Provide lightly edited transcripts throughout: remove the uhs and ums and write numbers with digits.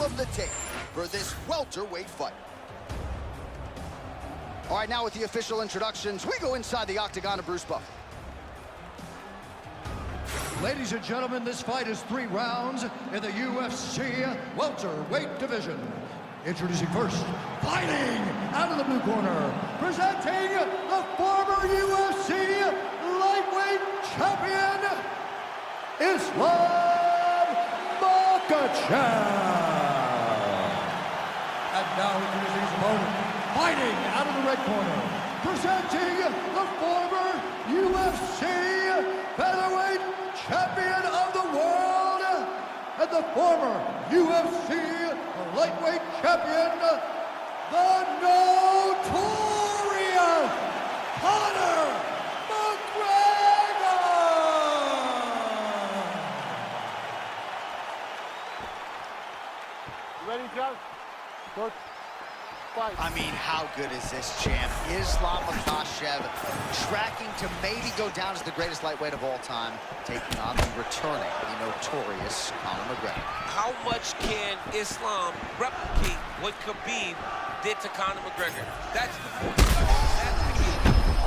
all of the tape for this welterweight fight. All right, now with the official introductions, we go inside the octagon of Bruce Buffer. Ladies and gentlemen, this fight is 3 rounds in the UFC welterweight division. Introducing first, fighting out of the blue corner, presenting the former UFC lightweight champion, Islam Makhachev. And now introducing his opponent, fighting out of the red corner, presenting the former UFC featherweight champion of the world and the former UFC lightweight champion, the notorious Conor McGregor. You ready, John? Coach? Fight. I mean, how good is this champ? Islam Makhachev tracking to maybe go down as the greatest lightweight of all time, taking on the returning, the notorious Conor McGregor. How much can Islam replicate what Khabib did to Conor McGregor? That's the point. That's the key.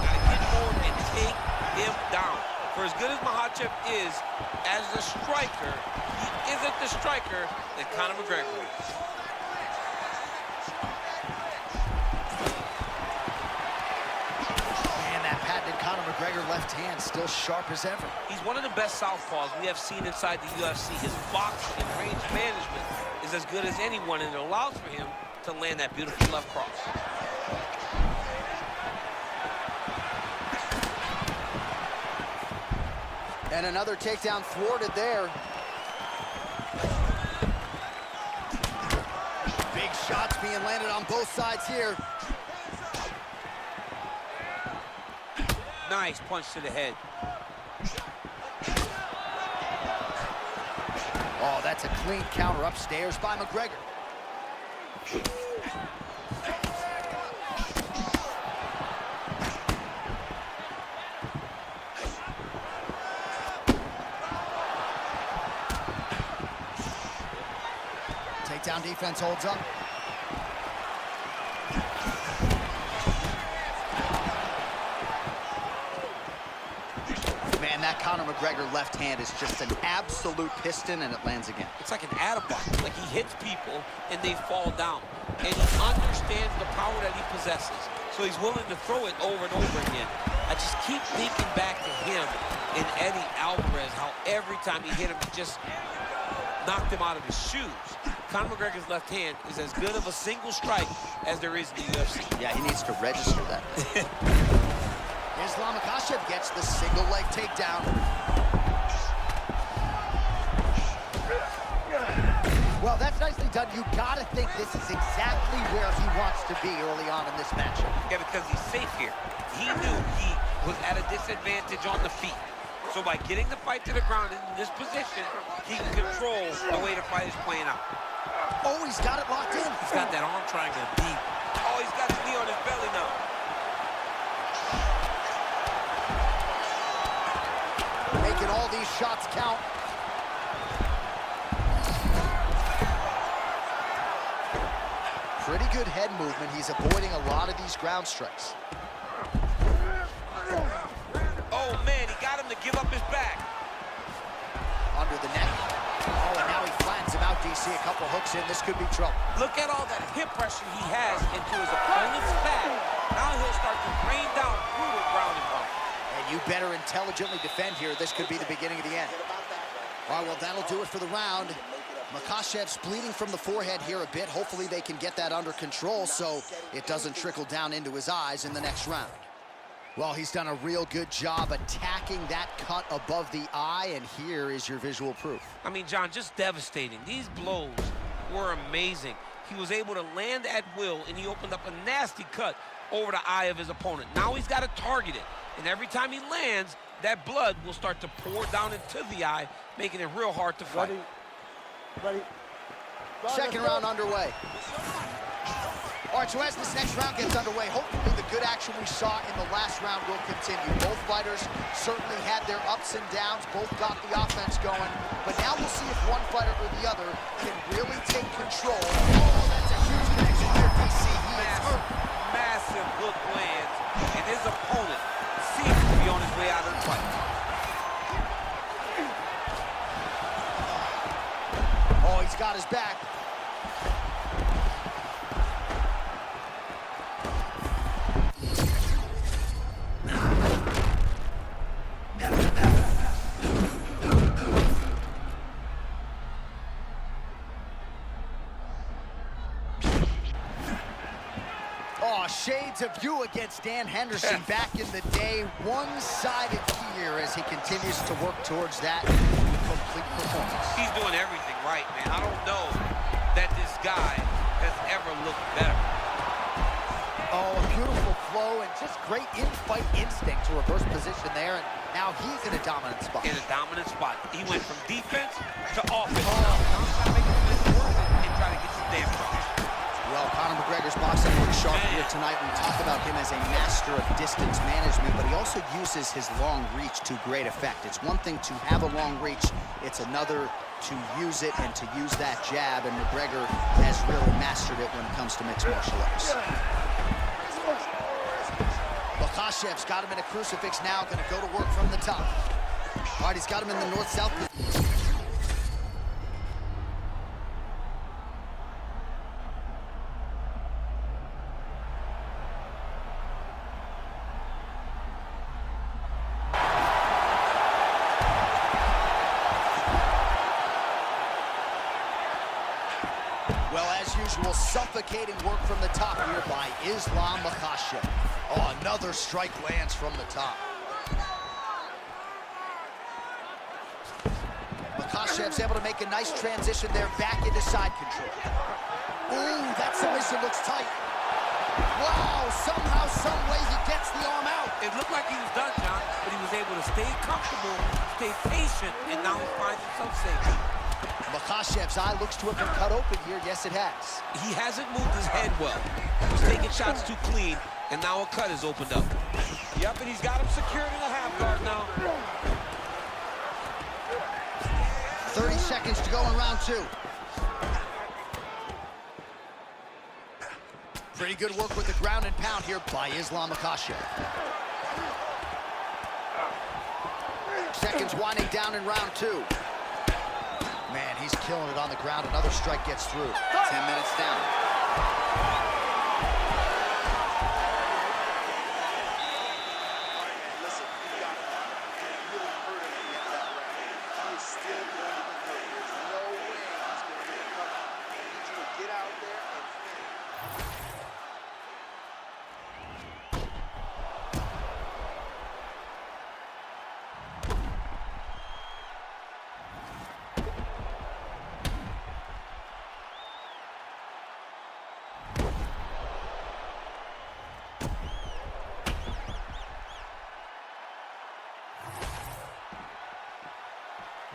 Gotta get forward and take him down. For as good as Makhachev is as a striker, he isn't the striker that Conor McGregor is. Conor McGregor left hand still sharp as ever. He's one of the best southpaws we have seen inside the UFC. His boxing and range management is as good as anyone, and it allows for him to land that beautiful left cross. And another takedown thwarted there. Big shots being landed on both sides here. Nice punch to the head. Oh, that's a clean counter upstairs by McGregor. Takedown defense holds up. Man, that Conor McGregor left hand is just an absolute piston, and it lands again. It's like an attaboy. Like he hits people, and they fall down. And he understands the power that he possesses. So he's willing to throw it over and over again. I just keep thinking back to him and Eddie Alvarez, how every time he hit him, he just knocked him out of his shoes. Conor McGregor's left hand is as good of a single strike as there is in the UFC. Yeah, he needs to register that. Islam Makhachev gets the single leg takedown. Well, that's nicely done. You gotta think this is exactly where he wants to be early on in this matchup. Yeah, because he's safe here. He knew he was at a disadvantage on the feet. So by getting the fight to the ground in this position, he can control the way the fight is playing out. Oh, he's got it locked in. He's got that arm triangle deep. Oh, he's got his knee on his belly now. Making all these shots count. Pretty good head movement. He's avoiding a lot of these ground strikes. Oh, man, he got him to give up his back. Under the neck. Oh, and now he flattens him out, DC. A couple hooks in. This could be trouble. Look at all that hip pressure he has into his opponent's back. Now he'll start to rain down brutal ground and pound. And you better intelligently defend here. This could be the beginning of the end. All right, well, that'll do it for the round. Makhachev's bleeding from the forehead here a bit. Hopefully they can get that under control so it doesn't trickle down into his eyes in the next round. Well, he's done a real good job attacking that cut above the eye, and here is your visual proof. I mean, John, just devastating. These blows were amazing. He was able to land at will, and he opened up a nasty cut over the eye of his opponent. Now he's got to target it, and every time he lands, that blood will start to pour down into the eye, making it real hard to fight. Ready. Second round underway. All right, so as this next round gets underway, hopefully the good action we saw in the last round will continue. Both fighters certainly had their ups and downs, both got the offense going, but now we'll see if one fighter or the other can really take control control. Oh, that's a huge connection here, DC. He is hurt. Massive hook lands, and his opponent seems to be on his way out of the fight. Oh, he's got his back. Oh, shades of you against Dan Henderson back in the day. One-sided here as he continues to work towards that complete performance. He's doing everything right, man. I don't know that this guy has ever looked better. Oh, a beautiful flow and just great in-fight instinct to reverse position there. And now he's in a dominant spot. In a dominant spot. He went from defense to offense. Now he's got to make it work and try to get some damage on. Well, Conor McGregor's boxing looks sharp here tonight. We talk about him as a master of distance management, but he also uses his long reach to great effect. It's one thing to have a long reach. It's another to use it and to use that jab, and McGregor has really mastered it when it comes to mixed martial arts. Makhachev's got him in a crucifix now, going to go to work from the top. All right, he's got him in the north-south position. Well, as usual, suffocating work from the top here by Ilia Makhachev. Oh, another strike lands from the top. Makhachev's able to make a nice transition there back into side control. Ooh, that submission looks tight. Wow, somehow, some way he gets the arm out. It looked like he was done, John, but he was able to stay comfortable, stay patient, and now he finds himself safe. Makhachev's eye looks to have been cut open here. Yes, it has. He hasn't moved his head well. He was taking shots too clean, and now a cut has opened up. Yep, and he's got him secured in a half guard now. 30 seconds to go in round two. Pretty good work with the ground and pound here by Ilia Makhachev. Seconds winding down in round two. Man, he's killing it on the ground. Another strike gets through. 10 minutes down. Listen, you got really hurt him at the end of that round. He is still going to be hurt. There's no way he's going to recover. I need you to get out there and finish.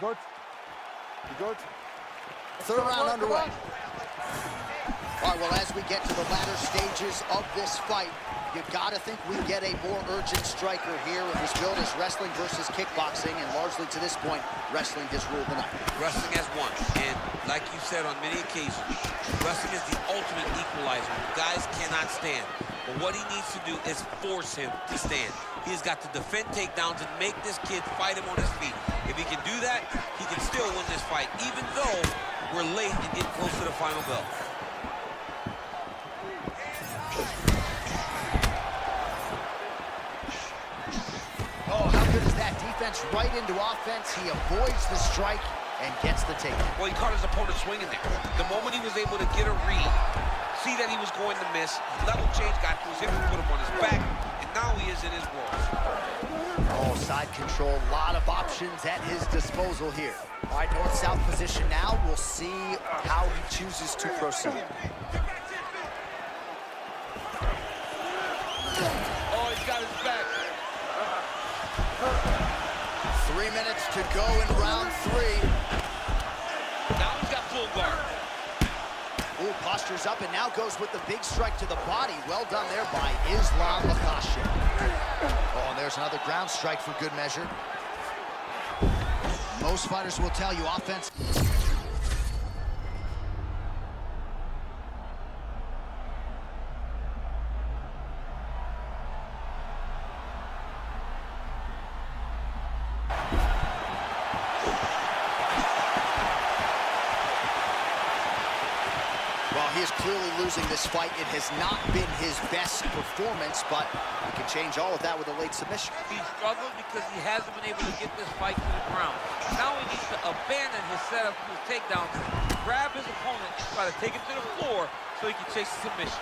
Good. You good? Third round underway. All right, well, as we get to the latter stages of this fight, you got to think we get a more urgent striker here. It was billed as wrestling versus kickboxing, and largely to this point, wrestling has ruled the night. Wrestling has won, and like you said on many occasions, wrestling is the ultimate equalizer. Guys cannot stand, but what he needs to do is force him to stand. He's got to defend takedowns and make this kid fight him on his feet. If he can do that, he can still win this fight, even though we're late and getting close to the final bell. Oh, how good is that defense right into offense? He avoids the strike and gets the takedown. Well, he caught his opponent swinging there. The moment he was able to get a read, see that he was going to miss, level change, got to his hip and put him on his back, and now he is in his world. Oh, side control, a lot of options at his disposal here. All right, north-south position now. We'll see how he chooses to proceed. Oh, he's got his back. 3 minutes to go in round three. Now he's got full guard. Ooh, postures up and now goes with the big strike to the body. Well done there by Ilia Makhachev. Oh, and there's another ground strike for good measure. Most fighters will tell you offense. He is clearly losing this fight. It has not been his best performance, but he can change all of that with a late submission. He struggled because he hasn't been able to get this fight to the ground. Now he needs to abandon his setup to his takedowns, grab his opponent, and try to take him to the floor so he can chase the submission.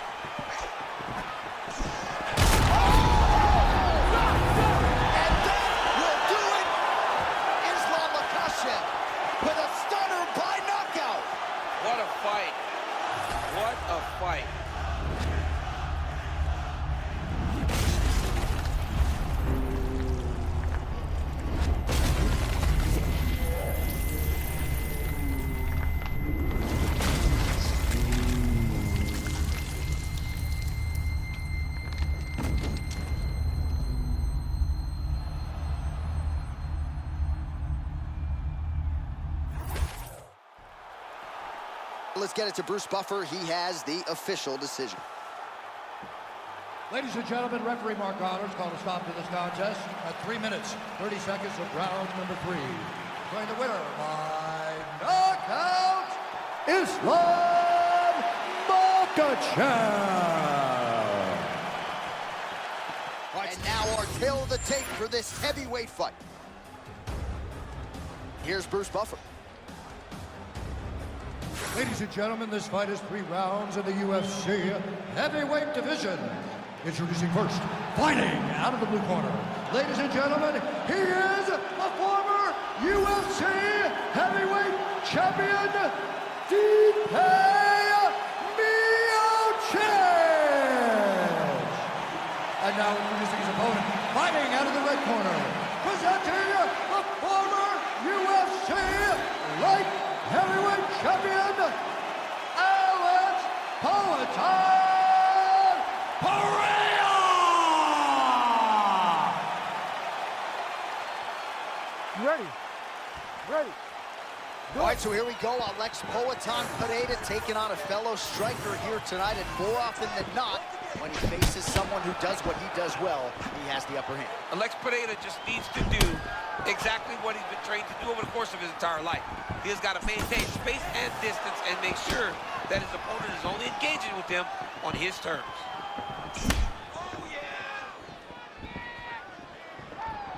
And that will do it. Islam Makhachev with a stunner by knockout. What a fight. What a fight. Let's get it to Bruce Buffer. He has the official decision. Ladies and gentlemen, referee Mark Connors called a stop to this contest at 3 minutes, 30 seconds of round number 3. Declaring the winner by knockout, Islam Makhachev. And now our tail of the tape for this heavyweight fight. Here's Bruce Buffer. Ladies and gentlemen, this fight is 3 rounds in the UFC heavyweight division. Introducing first, fighting out of the blue corner. Ladies and gentlemen, he is a former UFC heavyweight champion, St-Pierre. And now introducing his opponent, fighting out of the red corner, presenting the former UFC light heavyweight champion, Pereira! You ready? Ready. All right, so here we go. Alex Pereira taking on a fellow striker here tonight, and more often than not, when he faces someone who does what he does well, he has the upper hand. Alex Pereira just needs to do exactly what he's been trained to do over the course of his entire life. He has got to maintain space and distance and make sure that his opponent is only engaging with him on his terms.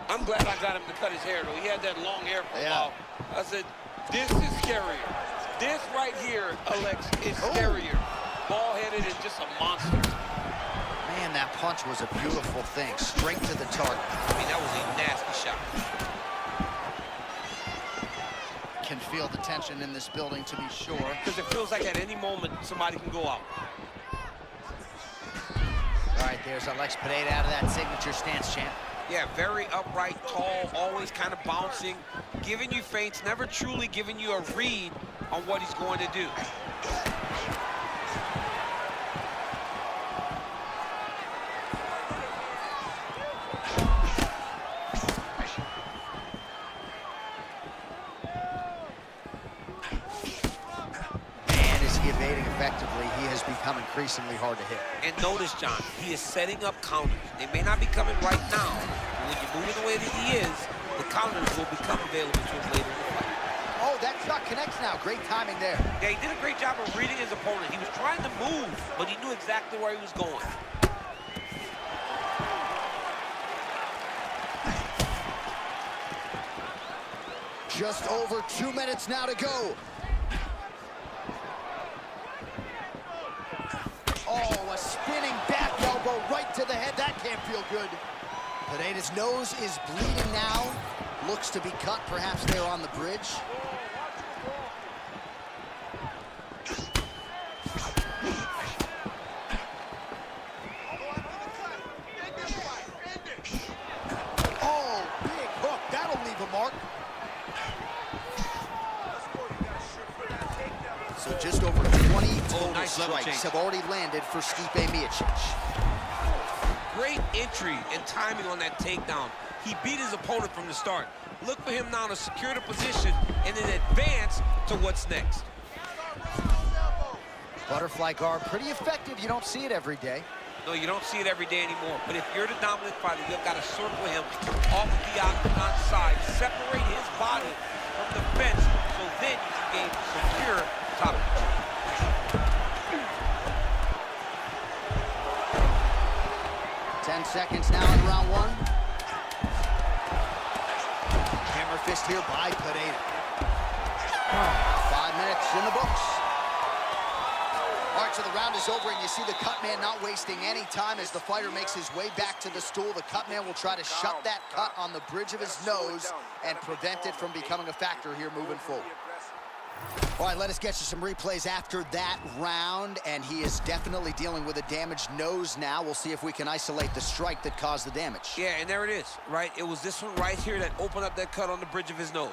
I'm glad I got him to cut his hair, though. He had that long hair for a while. I said, this is scarier. This right here, Alex, is scarier. Ball-headed and just a monster. Man, that punch was a beautiful thing. Straight to the target. I mean, that was a nasty shot. Can feel the tension in this building, to be sure. Because it feels like at any moment, somebody can go out. All right, there's Alex Pereira out of that signature stance, champ. Yeah, very upright, tall, always kind of bouncing, giving you feints, never truly giving you a read on what he's going to do. Evading effectively, he has become increasingly hard to hit. And notice, John, he is setting up counters. They may not be coming right now, but when you're moving the way that he is, the counters will become available to him later in the fight. Oh, that shot connects now. Great timing there. Yeah, he did a great job of reading his opponent. He was trying to move, but he knew exactly where he was going. Just over 2 minutes now to go. Oh, a spinning back elbow right to the head. That can't feel good. Pereira's nose is bleeding now. Looks to be cut, perhaps there on the bridge. Oh, big hook. That'll leave a mark. So just over 20 total strikes have already landed for Stipe Miocic. Great entry and timing on that takedown. He beat his opponent from the start. Look for him now to secure the position and then advance to what's next. Butterfly guard, pretty effective. You don't see it every day. No, you don't see it every day anymore. But if you're the dominant fighter, you've got to circle him off the octagon side, separate his body from the fence, so then you can gain secure top. seconds now in round one. Hammer fist here by Pereira. 5 minutes in the books. All right, so the round is over, and you see the cut man not wasting any time as the fighter makes his way back to the stool. The cut man will try to shut that cut on the bridge of his nose and prevent it from becoming a factor here moving forward. All right, let us get you some replays after that round, and he is definitely dealing with a damaged nose now. We'll see if we can isolate the strike that caused the damage. Yeah, and there it is, right? It was this one right here that opened up that cut on the bridge of his nose.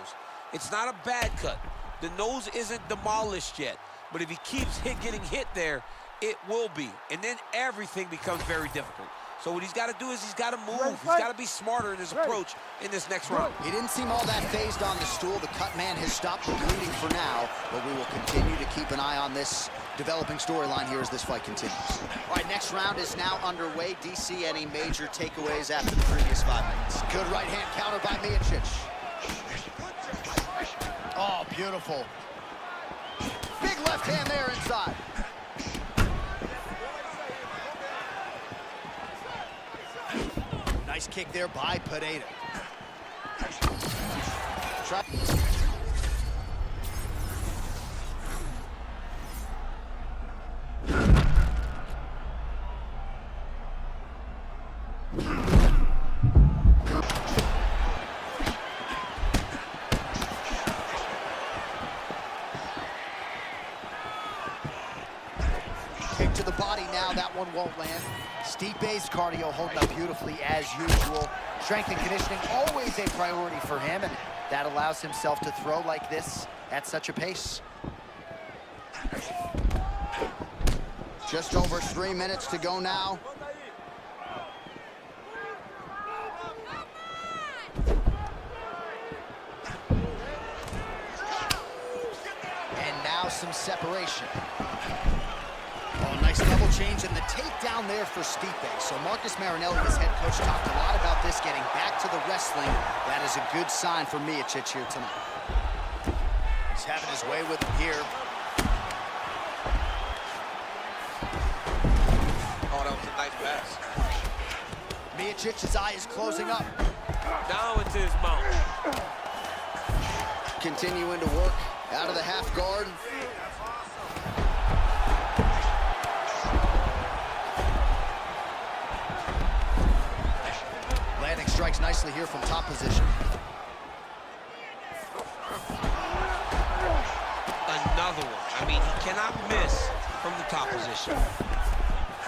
It's not a bad cut. The nose isn't demolished yet, but if he keeps getting hit there, it will be, and then everything becomes very difficult. So what he's got to do is he's got to move. He's got to be smarter in his approach in this next round. He didn't seem all that phased on the stool. The cut man has stopped the bleeding for now, but we will continue to keep an eye on this developing storyline here as this fight continues. All right, next round is now underway. DC, any major takeaways after the previous 5 minutes? Good right hand counter by Makhachev. Oh, beautiful. Big left hand there inside. Nice kick there by Pereira. Kick to the body now, that one won't land. Stipe's cardio holding up beautifully as usual. Strength and conditioning always a priority for him, and that allows himself to throw like this at such a pace. Just over 3 minutes to go now. And now some separation. Oh, nice double change and the takedown there for Stipe. So Marcus Marinelli, his head coach, talked a lot about this, getting back to the wrestling. That is a good sign for Makhachev here tonight. He's having his way with him here. Oh, that was a nice pass. Makhachev's eye is closing up. Down into his mouth. Continuing to work out of the half guard. Strikes nicely here from top position. Another one. I mean, he cannot miss from the top position.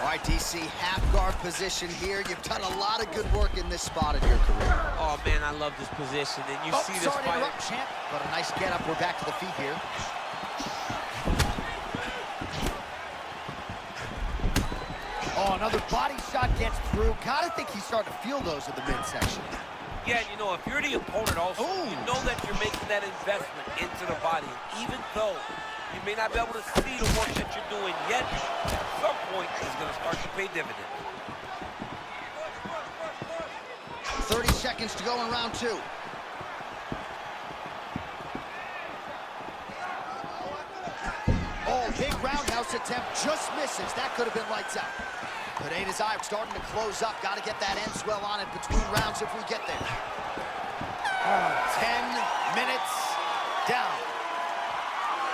All right, DC, half guard position here. You've done a lot of good work in this spot in your career. Oh, man, I love this position. And you see this sorry to fight. interrupt, champ, but a nice get up. We're back to the feet here. Oh, another body shot gets through. Gotta think he's starting to feel those in the midsection. Yeah, you know, if you're the opponent also, you know that you're making that investment into the body. Even though you may not be able to see the work that you're doing yet, at some point, it's going to start to pay dividends. 30 seconds to go in round two. Oh, big roundhouse attempt just misses. That could have been lights out. Pereira's eye starting to close up. Got to get that end swell on it between rounds if we get there. 10 minutes down.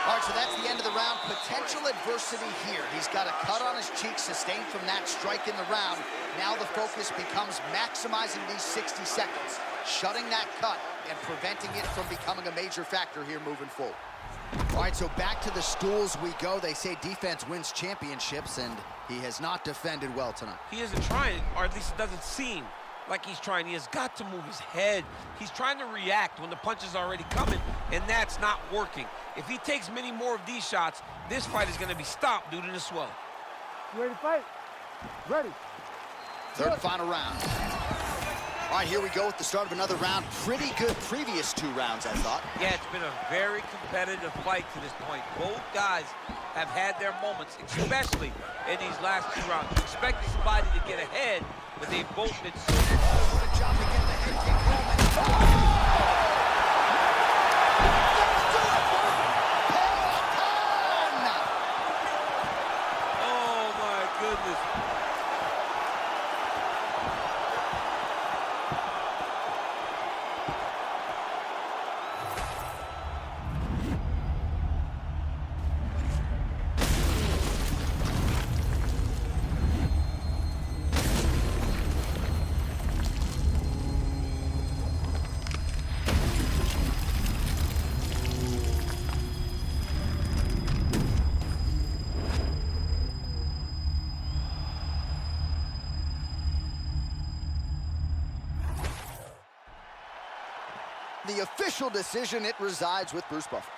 All right, so that's the end of the round. Potential adversity here. He's got a cut on his cheek sustained from that strike in the round. Now the focus becomes maximizing these 60 seconds, shutting that cut and preventing it from becoming a major factor here moving forward. All right, so back to the stools we go. They say defense wins championships, and he has not defended well tonight. He isn't trying, or at least it doesn't seem like he's trying. He has got to move his head. He's trying to react when the punch is already coming, and that's not working. If he takes many more of these shots, this fight is going to be stopped due to the swell. You ready to fight? Ready. Third and final round. All right, here we go with the start of another round. Pretty good previous two rounds, I thought. Yeah, it's been a very competitive fight to this point. Both guys have had their moments, especially in these last two rounds. You expected somebody to get ahead, but they've both been so Good job to get the head kick home. Oh, my goodness. the official decision, it resides with Bruce Buffer.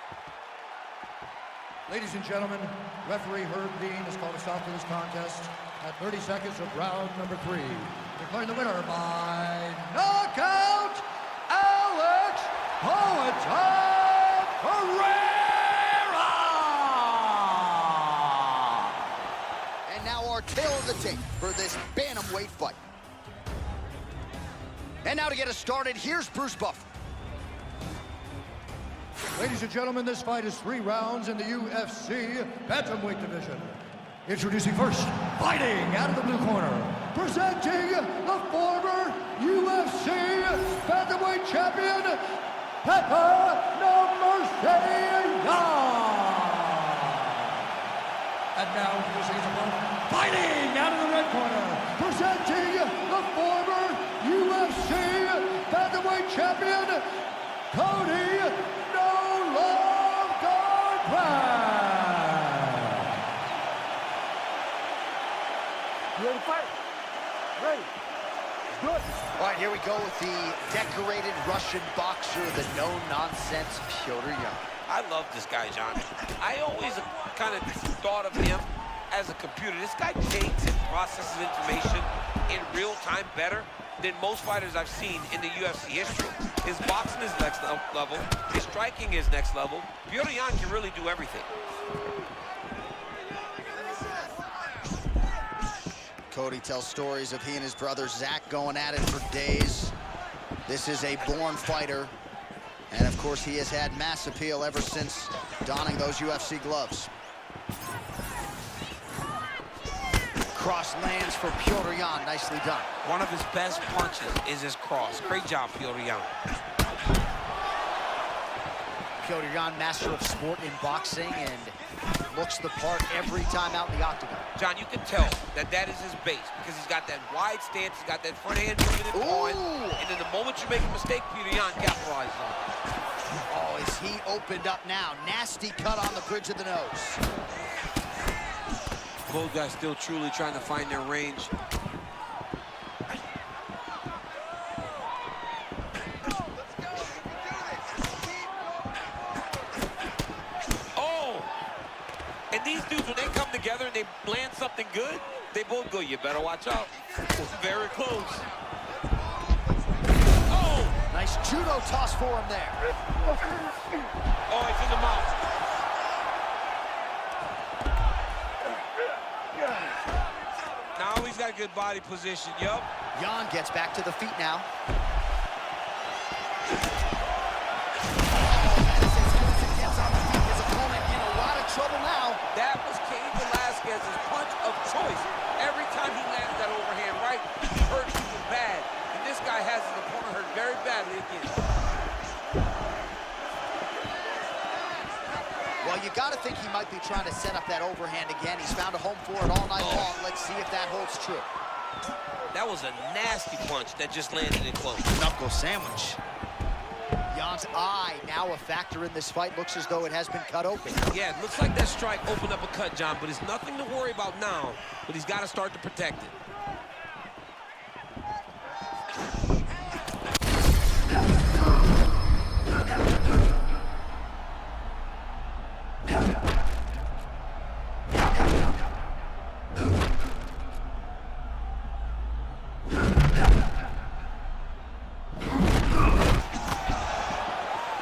Ladies and gentlemen, referee Herb Dean has called a stop to this contest at 30 seconds of round number 3. Declaring the winner by knockout, Alex Pereira! And now our tail of the tape for this bantamweight fight. And now to get us started, here's Bruce Buffer. Ladies and gentlemen, this fight is 3 rounds in the UFC bantamweight division. Introducing first, fighting out of the blue corner, presenting the former UFC bantamweight champion, Pepper No Mercy Young. And now introducing his opponent, fighting out of the red corner, presenting the former UFC bantamweight champion, Cody No Love Garbrandt. You ready to fight? Ready. Good. All right, here we go with the decorated Russian boxer, the no-nonsense Petr Yan. I love this guy, John. I always kind of thought of him as a computer. This guy takes and processes information in real time better than most fighters I've seen in the UFC history. His boxing is next level. His striking is next level. Petr Yan can really do everything. Cody tells stories of he and his brother Zach going at it for days. This is a born fighter. And of course, he has had mass appeal ever since donning those UFC gloves. Cross lands for Petr Yan, nicely done. One of his best punches is his cross. Great job, Petr Yan. Petr Yan, master of sport in boxing, and looks the part every time out in the octagon. John, you can tell that that is his base because he's got that wide stance, he's got that front hand moving it on, and then the moment you make a mistake, Petr Yan capitalizes on it. Oh, is he opened up now? Nasty cut on the bridge of the nose. Both guys still truly trying to find their range. Oh! And these dudes, when they come together and they land something good, they both go, you better watch out. Very close. Oh! Nice judo toss for him there. Oh, he's in the mouth. Now he's got a good body position, yup. Yan gets back to the feet now. Gets on the feet. His opponent in a lot of trouble now. That was Cain Velasquez's punch of choice. Every time he landed that overhand right, he hurt people bad. And this guy has his opponent hurt very badly again. Well, you got to think he might be trying to set up that overhand again. He's found a home for it all night long. Let's see if that holds true. That was a nasty punch that just landed in close. Knuckle sandwich. Yan's eye now a factor in this fight. Looks as though it has been cut open. Yeah, it looks like that strike opened up a cut, John, but it's nothing to worry about now, but he's got to start to protect it.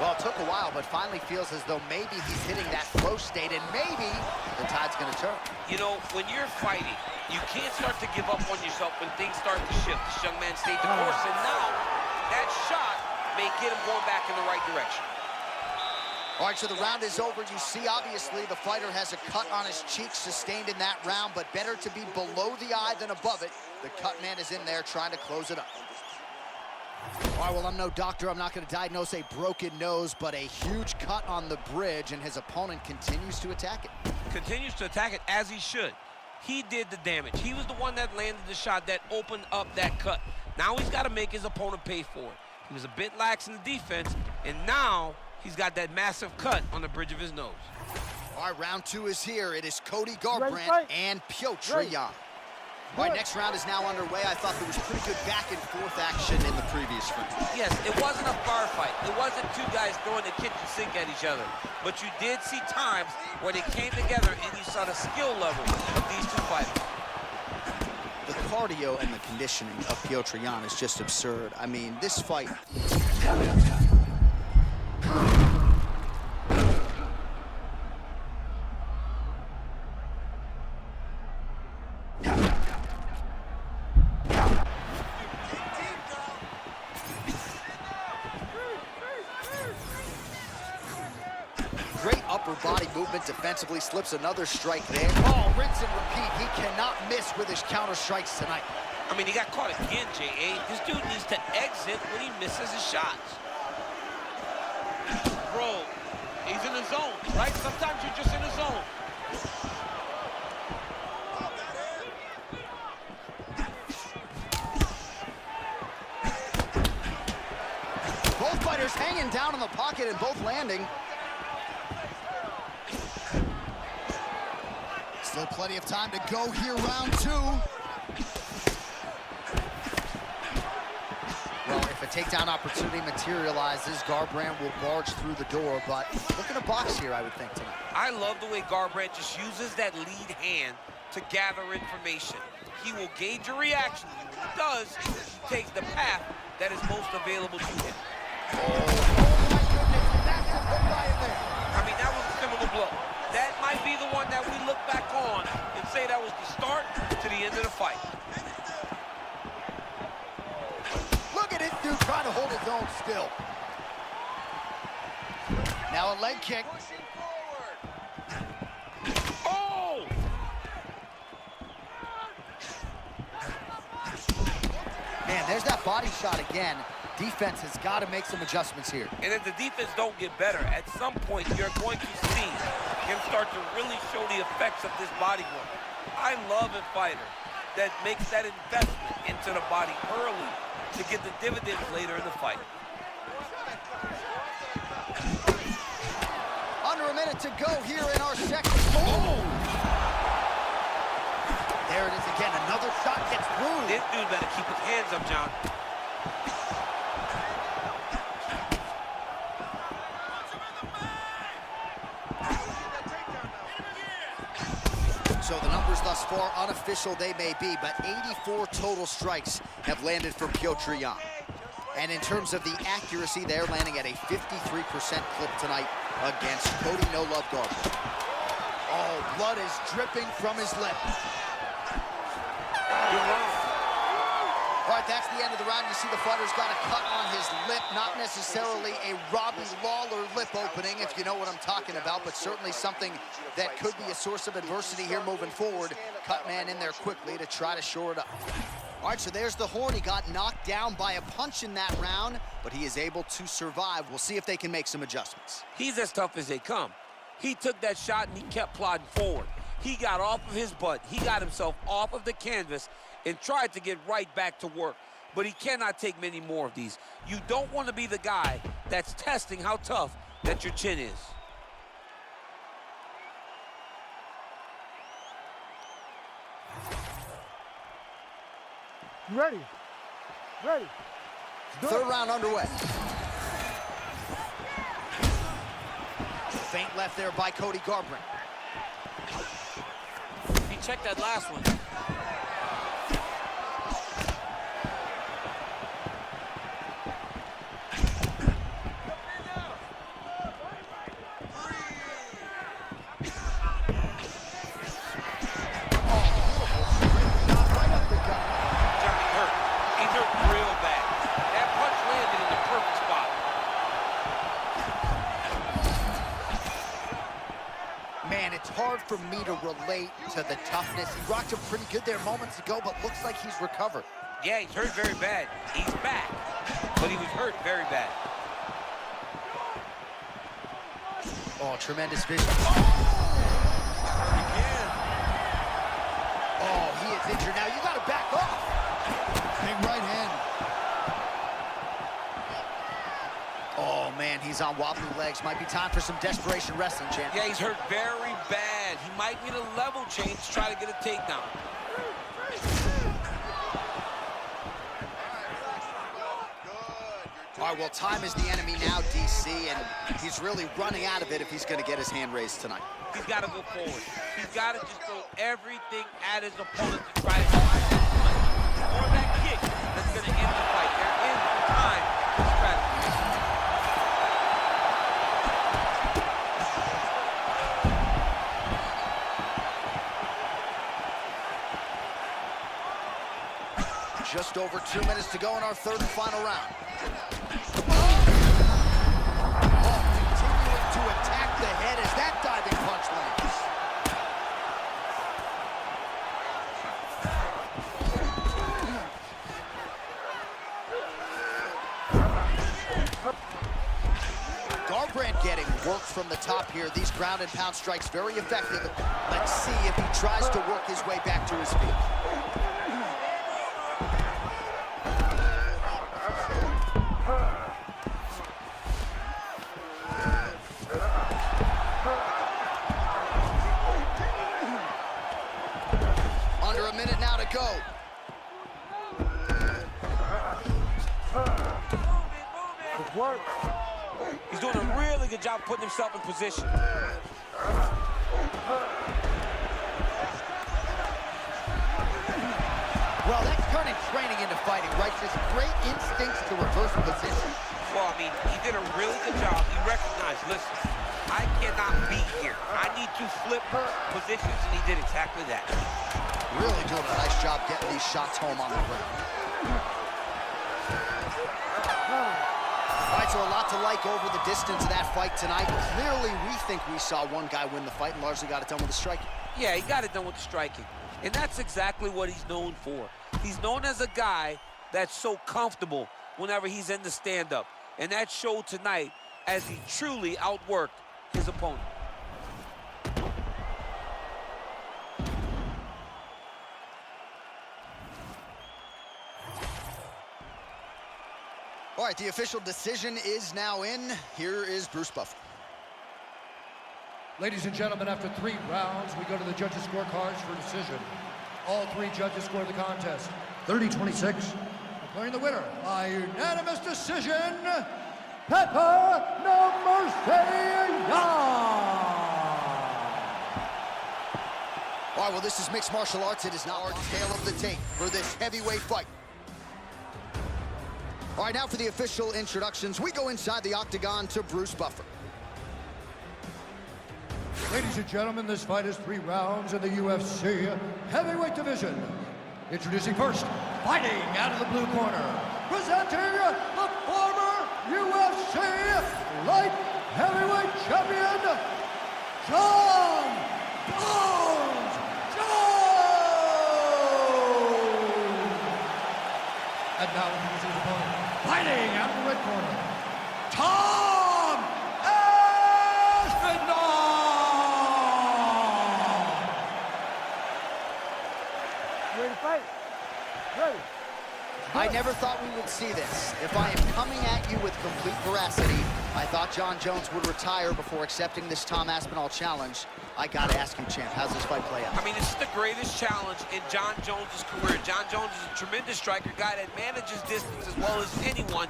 Well, it took a while, but finally feels as though maybe he's hitting that flow state, and maybe the tide's going to turn. You know, when you're fighting, you can't start to give up on yourself when things start to shift. This young man stayed the course, and now that shot may get him going back in the right direction. All right, so the round is over. You see, obviously, the fighter has a cut on his cheek sustained in that round, but better to be below the eye than above it. The cut man is in there trying to close it up. All right, well, I'm no doctor. I'm not going to diagnose a broken nose, but a huge cut on the bridge, and his opponent continues to attack it. Continues to attack it as he should. He did the damage. He was the one that landed the shot that opened up that cut. Now he's got to make his opponent pay for it. He was a bit lax in the defense, and now he's got that massive cut on the bridge of his nose. All right, round 2 is here. It is Cody Garbrandt and Petr Yan. All right, next round is now underway. I thought there was pretty good back and forth action in the previous round. Yes, it wasn't a bar fight. It wasn't two guys throwing the kitchen sink at each other. But you did see times where they came together and you saw the skill level of these two fighters. The cardio and the conditioning of Petr Yan is just absurd. I mean, this fight... Great upper body movement defensively, slips another strike there. Oh, rinse and repeat. He cannot miss with his counter strikes tonight. I mean, he got caught again, J.A. This dude needs to exit when he misses his shots. Bro, he's in the zone, right? Sometimes you're just in the zone. Both fighters hanging down in the pocket and both landing. Still plenty of time to go here, round two. Well, if a takedown opportunity materializes, Garbrandt will barge through the door, but look at a box here, I would think, tonight. I love the way Garbrandt just uses that lead hand to gather information. He will gauge your reaction. When he does, he takes the path that is most available to him. Oh my goodness, that's a good lie in there. I mean, that was a similar blow. That might be the one that we look back on and say that was the start to the end of the fight. Look at this dude trying to hold his own still. Now a leg kick. Oh! Man, there's that body shot again. Defense has got to make some adjustments here. And if the defense don't get better, at some point you're going to see him start to really show the effects of this body work. I love a fighter that makes that investment into the body early to get the dividends later in the fight. Under a minute to go here in our second. Oh! There it is again. Another shot gets through. This dude better keep his hands up, John. So the numbers thus far, unofficial they may be, but 84 total strikes have landed from Petr Yan. And in terms of the accuracy, they're landing at a 53% clip tonight against Cody No Love Garbrandt. Oh, blood is dripping from his lip. Good round. All right, that's the end of the round. You see the fighter's got a cut on his lip, not necessarily a Robbie Lawler lip opening, if you know what I'm talking about, but certainly something that could be a source of adversity here moving forward. Cut man in there quickly to try to shore it up. All right, so there's the horn. He got knocked down by a punch in that round, but he is able to survive. We'll see if they can make some adjustments. He's as tough as they come. He took that shot and he kept plodding forward. He got off of his butt. He got himself off of the canvas and tried to get right back to work. But he cannot take many more of these. You don't want to be the guy that's testing how tough that your chin is. You ready? Ready. Third round underway. Feint left there by Cody Garbrandt. He checked that last one. Hard for me to relate to the toughness. He rocked him pretty good there moments ago, but looks like he's recovered. Yeah, he's hurt very bad. He's back, but he was hurt very bad. Oh, tremendous vision. Again. Oh, he is injured now. You got to back off. Big right hand. Oh, man, he's on wobbly legs. Might be time for some desperation wrestling, champ. Yeah, he's hurt very bad. He might need a level change to try to get a takedown. All right, well, time is the enemy now, DC, and he's really running out of it if he's going to get his hand raised tonight. He's got to go forward. He's got to just throw everything at his opponent to try to drive that punch or that kick that's going to end the fight. There is time for strategy. Just over 2 minutes to go in our third and final round. Continuing to attack the head as that diving punch lands. Garbrandt getting work from the top here. These ground and pound strikes very effective. Let's see if he tries to work his way back to his feet. Under a minute now to go. Good work. He's doing a really good job putting himself in position. Well, that's turning training into fighting, right? Just great instincts to reverse position. Well, I mean, he did a really good job. He recognized, listen, I cannot be here. I need to flip positions, and he did exactly that. Really doing a nice job getting these shots home on the ground. All right, so a lot to like over the distance of that fight tonight. Clearly, we think we saw one guy win the fight and largely got it done with the striking. Yeah, he got it done with the striking. And that's exactly what he's known for. He's known as a guy that's so comfortable whenever he's in the stand-up. And that showed tonight as he truly outworked his opponent. All right, the official decision is now in. Here is Bruce Buffer. Ladies and gentlemen, after 3 rounds, we go to the judges' scorecards for decision. All 3 judges scored the contest 30-26, declaring the winner by unanimous decision, Pepper No Mercy Young. All right, well, this is mixed martial arts. It is now our tale of the tape for this heavyweight fight. All right, now for the official introductions. We go inside the octagon to Bruce Buffer. Ladies and gentlemen, this fight is 3 rounds in the UFC heavyweight division. Introducing first, fighting out of the blue corner, presenting the former UFC light heavyweight champion, Jon Jones. And now introducing his opponent, fighting out of the red corner, Tom Aspinall. Ready to fight? Ready. I never thought we would see this. If I am coming at you with complete veracity, I thought Jon Jones would retire before accepting this Tom Aspinall challenge. I gotta ask you, champ, how's this fight play out? I mean, this is the greatest challenge in Jon Jones' career. Jon Jones is a tremendous striker, guy that manages distance as well as anyone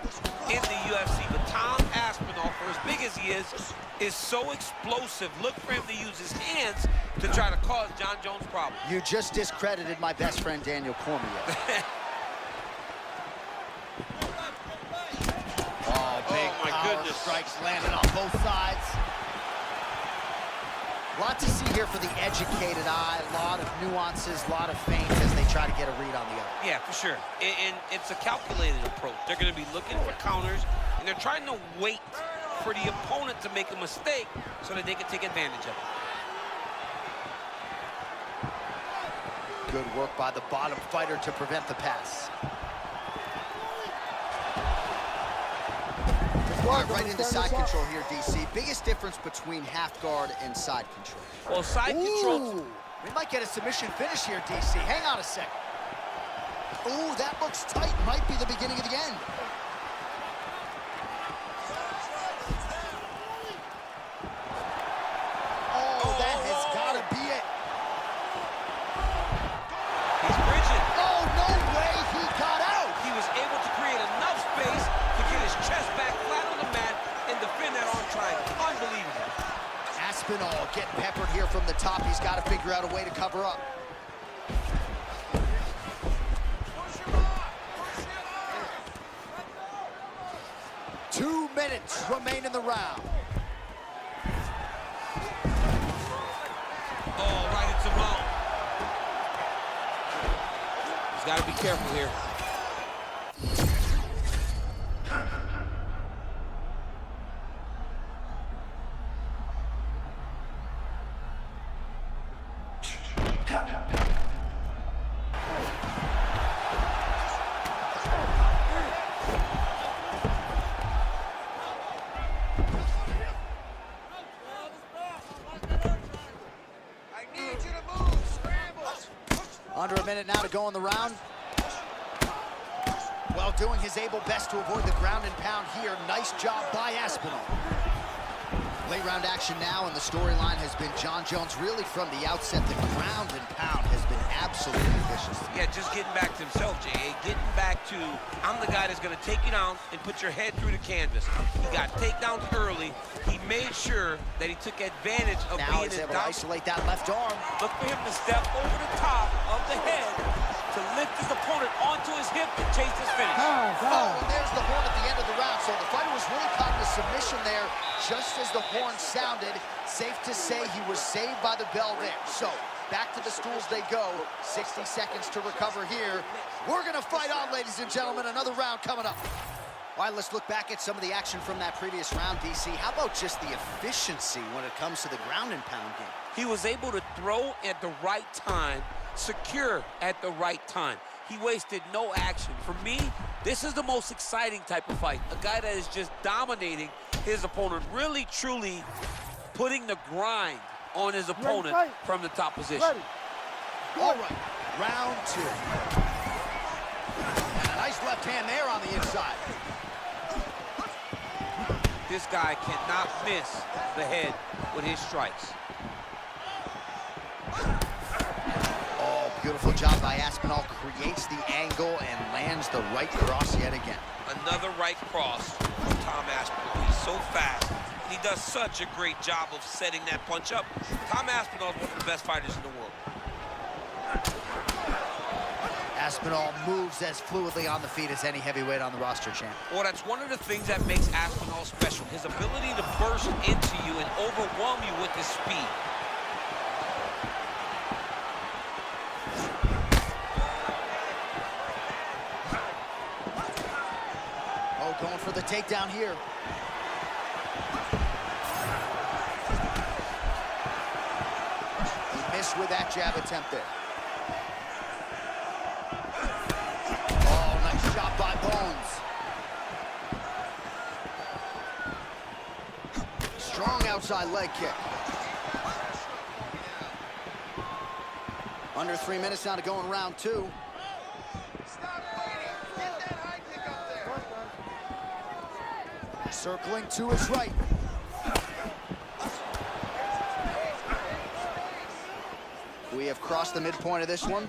in the UFC. But Tom Aspinall, for as big as he is so explosive. Look for him to use his hands to try to cause Jon Jones problems. You just discredited my best friend, Daniel Cormier. Big my power goodness. strikes landed on both sides. A lot to see here for the educated eye. A lot of nuances, a lot of feints as they try to get a read on the other. Yeah, for sure. And it's a calculated approach. They're going to be looking for counters, and they're trying to wait for the opponent to make a mistake so that they can take advantage of it. Good work by the bottom fighter to prevent the pass. Right into side control here, DC. Biggest difference between half guard and side control. Well, side control. We might get a submission finish here, DC. Hang on a second. Ooh, that looks tight. Might be the beginning of the end. Oh, that has got to be it. He's bridging. Oh, no way he got out. He was able to create enough space to get his chest Aspinall getting peppered here from the top. He's got to figure out a way to cover up. 2 minutes remain in the round. Oh, right into mount. He's got to be careful here. Under a minute now to go in the round. Well, doing his able best to avoid the ground and pound here. Nice job by Aspinall. Late round action now, and the storyline has been Jon Jones really from the outset. The ground and pound has been absolutely vicious. Yeah, just getting back to himself, J.A. Getting back to, I'm the guy that's going to take you down and put your head through the canvas. He got takedowns early. He made sure that he took advantage of now being he's able down. to isolate that left arm. Look for him to step over the top of the head to lift his opponent onto his hip and chase his finish. Oh, and there's the horn at the end of the round. So the fighter was really caught in a submission there just as the horn sounded. Safe to say he was saved by the bell there. So back to the stools they go. 60 seconds to recover here. We're going to fight on, ladies and gentlemen. Another round coming up. All right, let's look back at some of the action from that previous round, DC. How about just the efficiency when it comes to the ground and pound game? He was able to throw at the right time, secure at the right time. He wasted no action. For me, this is the most exciting type of fight. A guy that is just dominating his opponent, really, truly putting the grind on his opponent from the top position. All right, round two. And a nice left hand there on the inside. This guy cannot miss the head with his strikes. Oh, beautiful job by Aspinall. Creates the angle and lands the right cross yet again. Another right cross from Tom Aspinall. He's so fast. He does such a great job of setting that punch up. Tom Aspinall is one of the best fighters in the world. Aspinall moves as fluidly on the feet as any heavyweight on the roster, champ. Well, that's one of the things that makes Aspinall special. His ability to burst into you and overwhelm you with his speed. Oh, going for the takedown here. He missed with that jab attempt there. Oh, nice shot by Bones. Strong outside leg kick. Under 3 minutes now to go in round two. Stop waiting. Get that high kick up there. Circling to his right. We have crossed the midpoint of this one.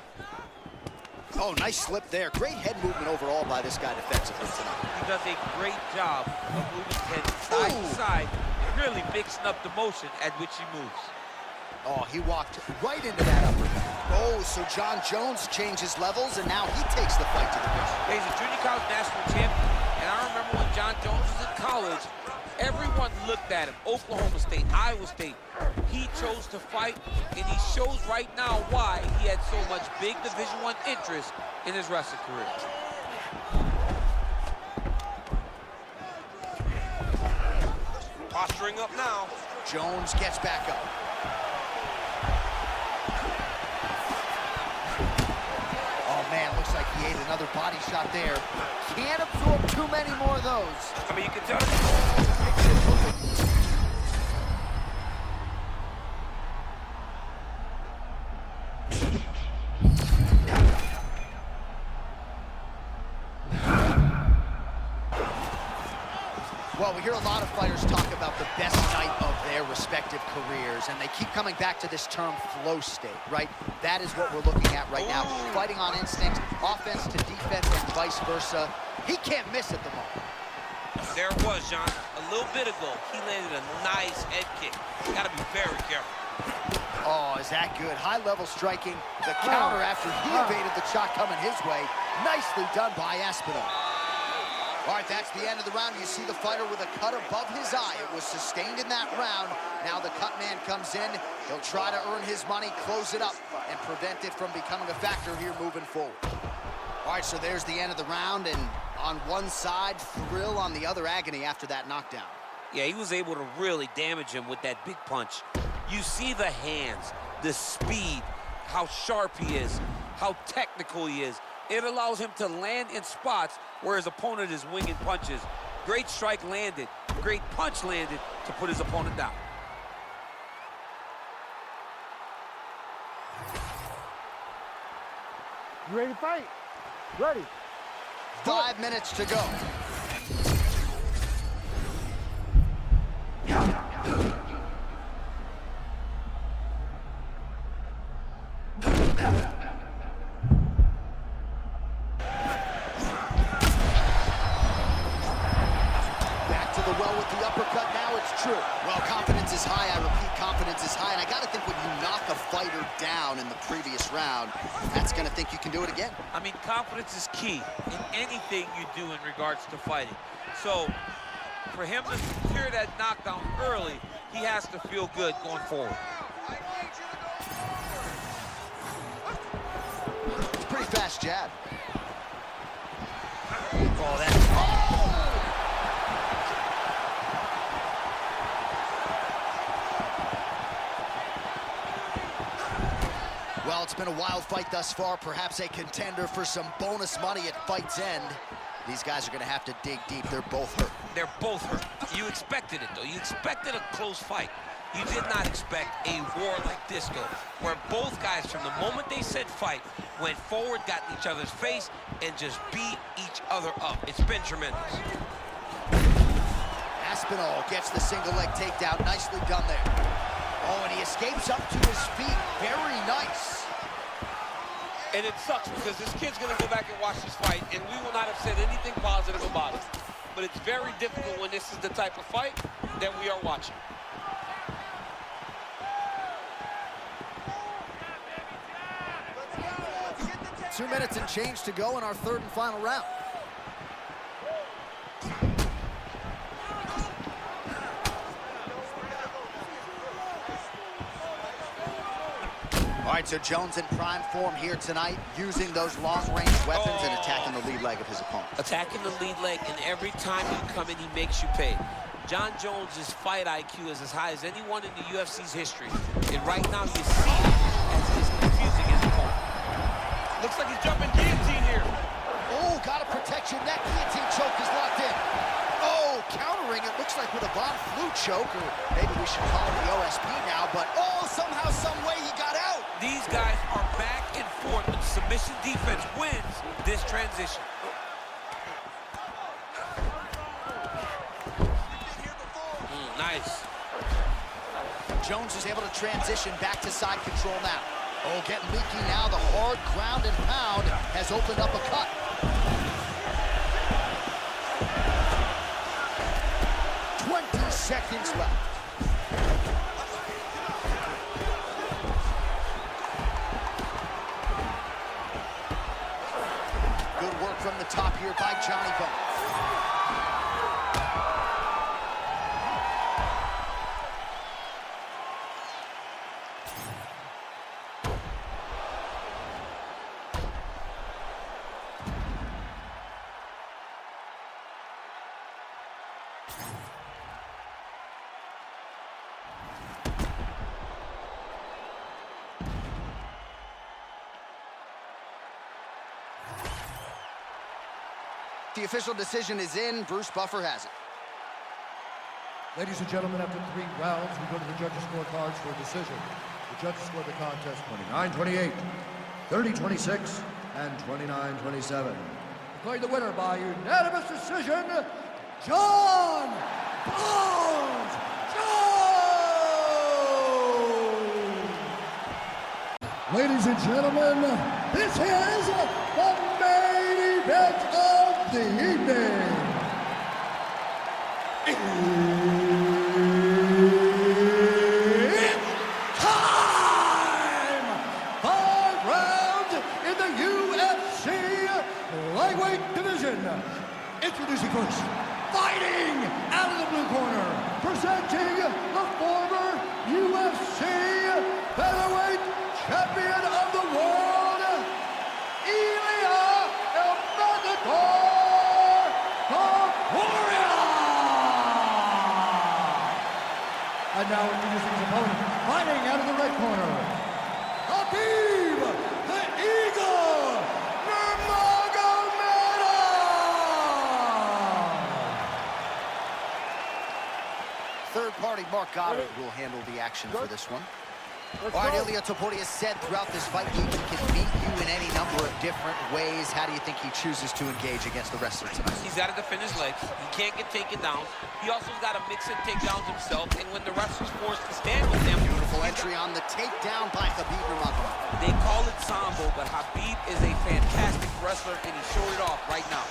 Oh, nice slip there. Great head movement overall by this guy defensively tonight. He does a great job of moving his head side to side, really mixing up the motion at which he moves. Oh, he walked right into that uppercut. Oh, so Jon Jones changes levels, and now he takes the fight to the ground. He's a junior college national champion, and I remember when Jon Jones was in college, everyone looked at him. Oklahoma State, Iowa State. He chose to fight, and he shows right now why he had so much big Division I interest in his wrestling career. Posturing up now. Jones gets back up. Oh, man, looks like he ate another body shot there. Can't absorb too many more of those. I mean, you can tell. Well, we hear a lot of fighters talk about the best night of their respective careers, and they keep coming back to this term flow state, right? That is what we're looking at right now. Fighting on instinct, offense to defense, and vice versa. He can't miss at the moment. There it was, John. A little bit ago, he landed a nice head kick. You gotta be very careful. Oh, is that good? High-level striking. The counter after he evaded the shot coming his way. Nicely done by Aspinall. All right, that's the end of the round. You see the fighter with a cut above his eye. It was sustained in that round. Now the cut man comes in. He'll try to earn his money, close it up, and prevent it from becoming a factor here moving forward. All right, so there's the end of the round, and on one side, thrill, on the other, agony after that knockdown. Yeah, he was able to really damage him with that big punch. You see the hands, the speed, how sharp he is, how technical he is. It allows him to land in spots where his opponent is winging punches. Great strike landed, great punch landed to put his opponent down. You ready to fight? Ready. 5 minutes to go. Back to the well with the uppercut. Now it's true. Well, confidence is high. I repeat, confidence is high. And I got to think when you knock a fighter down in the previous round, that's going to think you can do it again. I mean, confidence is key in anything you do in regards to fighting. So, for him to secure that knockdown early, he has to feel good going forward. It's a pretty fast jab. Oh, that's... Oh! Well, it's been a wild fight thus far, perhaps a contender for some bonus money at fight's end. These guys are going to have to dig deep. They're both hurt. They're both hurt. You expected it, though. You expected a close fight. You did not expect a war like this, though, where both guys, from the moment they said fight, went forward, got in each other's face, and just beat each other up. It's been tremendous. Aspinall gets the single leg takedown. Nicely done there. Oh, and he escapes up to his feet. Very nice. And it sucks because this kid's going to go back and watch this fight, and we will not have said anything positive about it. But it's very difficult when this is the type of fight that we are watching. Let's go. 2 minutes and change to go in our third and final round. All right, so Jones in prime form here tonight, using those long-range weapons and attacking the lead leg of his opponent. Attacking the lead leg, and every time you come in, he makes you pay. Jon Jones' fight IQ is as high as anyone in the UFC's history. And right now, you see it as he's confusing his opponent. Looks like he's jumping guillotine here. Oh, got to protect your neck. Guillotine choke is locked in. Oh, countering, it looks like with a Von Flue choke, or maybe we should call it the OSP now, but oh, somehow, some way he got out. These guys are back and forth, but submission defense wins this transition. Nice. Jones is able to transition back to side control now. Oh, getting leaky now. The hard ground and pound has opened up a cut. Seconds left. Good work from the top here by Johnny Bones. The official decision is in. Bruce Buffer has it. Ladies and gentlemen, after 3 rounds, we go to the judges' scorecards for a decision. The judges scored the contest 29-28, 30-26, and 29-27. Declaring the winner by unanimous decision, Jon Jones! Ladies and gentlemen, this is the main event of the evening. Time! 5 rounds in the UFC lightweight division. Introducing first, fighting out of the blue corner, presenting the former UFC featherweight champion of the world, Ilia Topuria! And now introducing his opponent, fighting out of the red corner, Khabib, the Eagle, Nurmagomedov! Third party Mark Goddard will handle the action for this one. All right, Ilia Topuria said throughout this fight he can beat you in any number of different ways. How do you think he chooses to engage against the wrestler tonight? He's got to defend his legs. He can't get taken down. He also got to mix in takedowns himself. And when the wrestler's forced to stand with him... Beautiful entry on the takedown by Khabib Nurmagomedov. They call it Sambo, but Khabib is a fantastic wrestler, and he showed it off right now.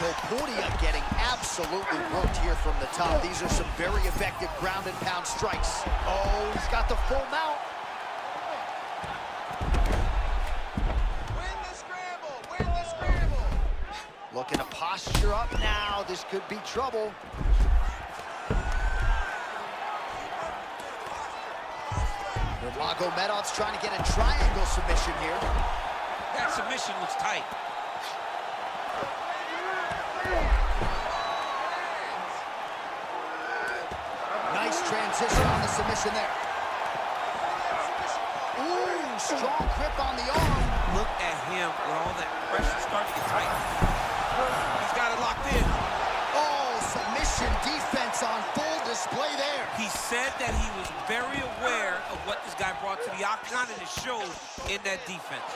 Topuria getting absolutely worked here from the top. These are some very effective ground and pound strikes. Oh, he's got the full mount. Win the scramble! Win the scramble! Looking to posture up now. This could be trouble. Nurmagomedov's trying to get a triangle submission here. That submission looks tight. Nice transition on the submission there. Ooh, strong grip on the arm. Look at him with all that pressure starting to get tight. He's got it locked in. Oh, submission defense on full display there. He said that he was very aware of what this guy brought to the octagon, and it showed in that defense.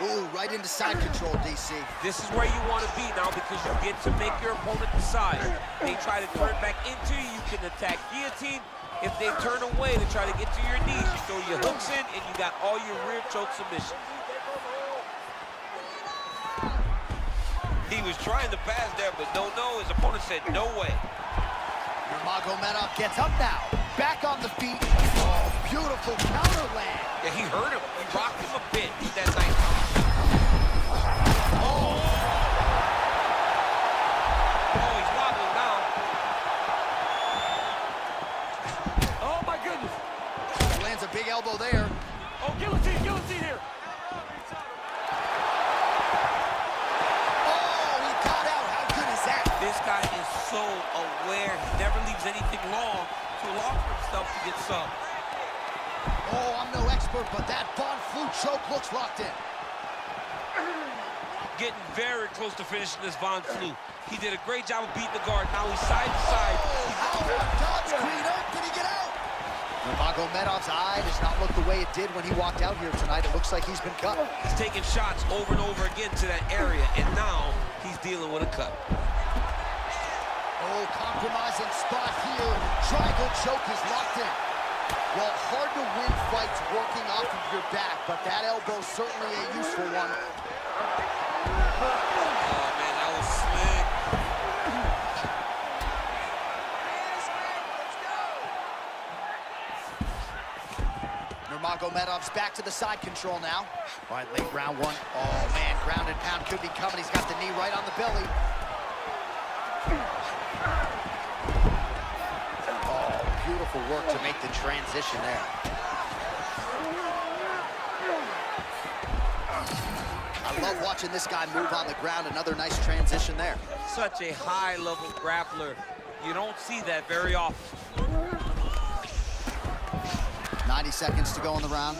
Ooh, right into side control, DC. This is where you want to be now because you get to make your opponent decide. They try to turn back into you, you can attack guillotine. If they turn away to try to get to your knees, you throw your hooks in and you got all your rear choke submissions. He was trying to pass there, but no, his opponent said no way. Nurmagomedov gets up now. Back on the feet. Oh, beautiful counter land. Yeah, he hurt him. He rocked him a bit. He's that nice. Oh, he's wobbling now. Oh, my goodness. Lands a big elbow there. Oh, guillotine here. Oh, he got out. How good is that? This guy is so aware. He never leaves anything long to allow for himself to get subbed. Oh, I'm no expert, but that Von Flue choke looks locked in. Getting very close to finishing this Von Flue. He did a great job of beating the guard. Now he's side to side. Oh, how dodge cleaner. Did he get out? Nurmagomedov's eye does not look the way it did when he walked out here tonight. It looks like he's been cut. He's taking shots over and over again to that area, and now he's dealing with a cut. Oh, compromising spot here. Triangle choke is locked in. Well, hard to win fights working off of your back, but that elbow's certainly a useful one. Oh, man, that was slick. Nurmagomedov's back to the side control now. All right, late round one. Oh, man, ground and pound could be coming. He's got the knee right on the belly. Beautiful work to make the transition there. I love watching this guy move on the ground. Another nice transition there. Such a high-level grappler. You don't see that very often. 90 seconds to go in the round.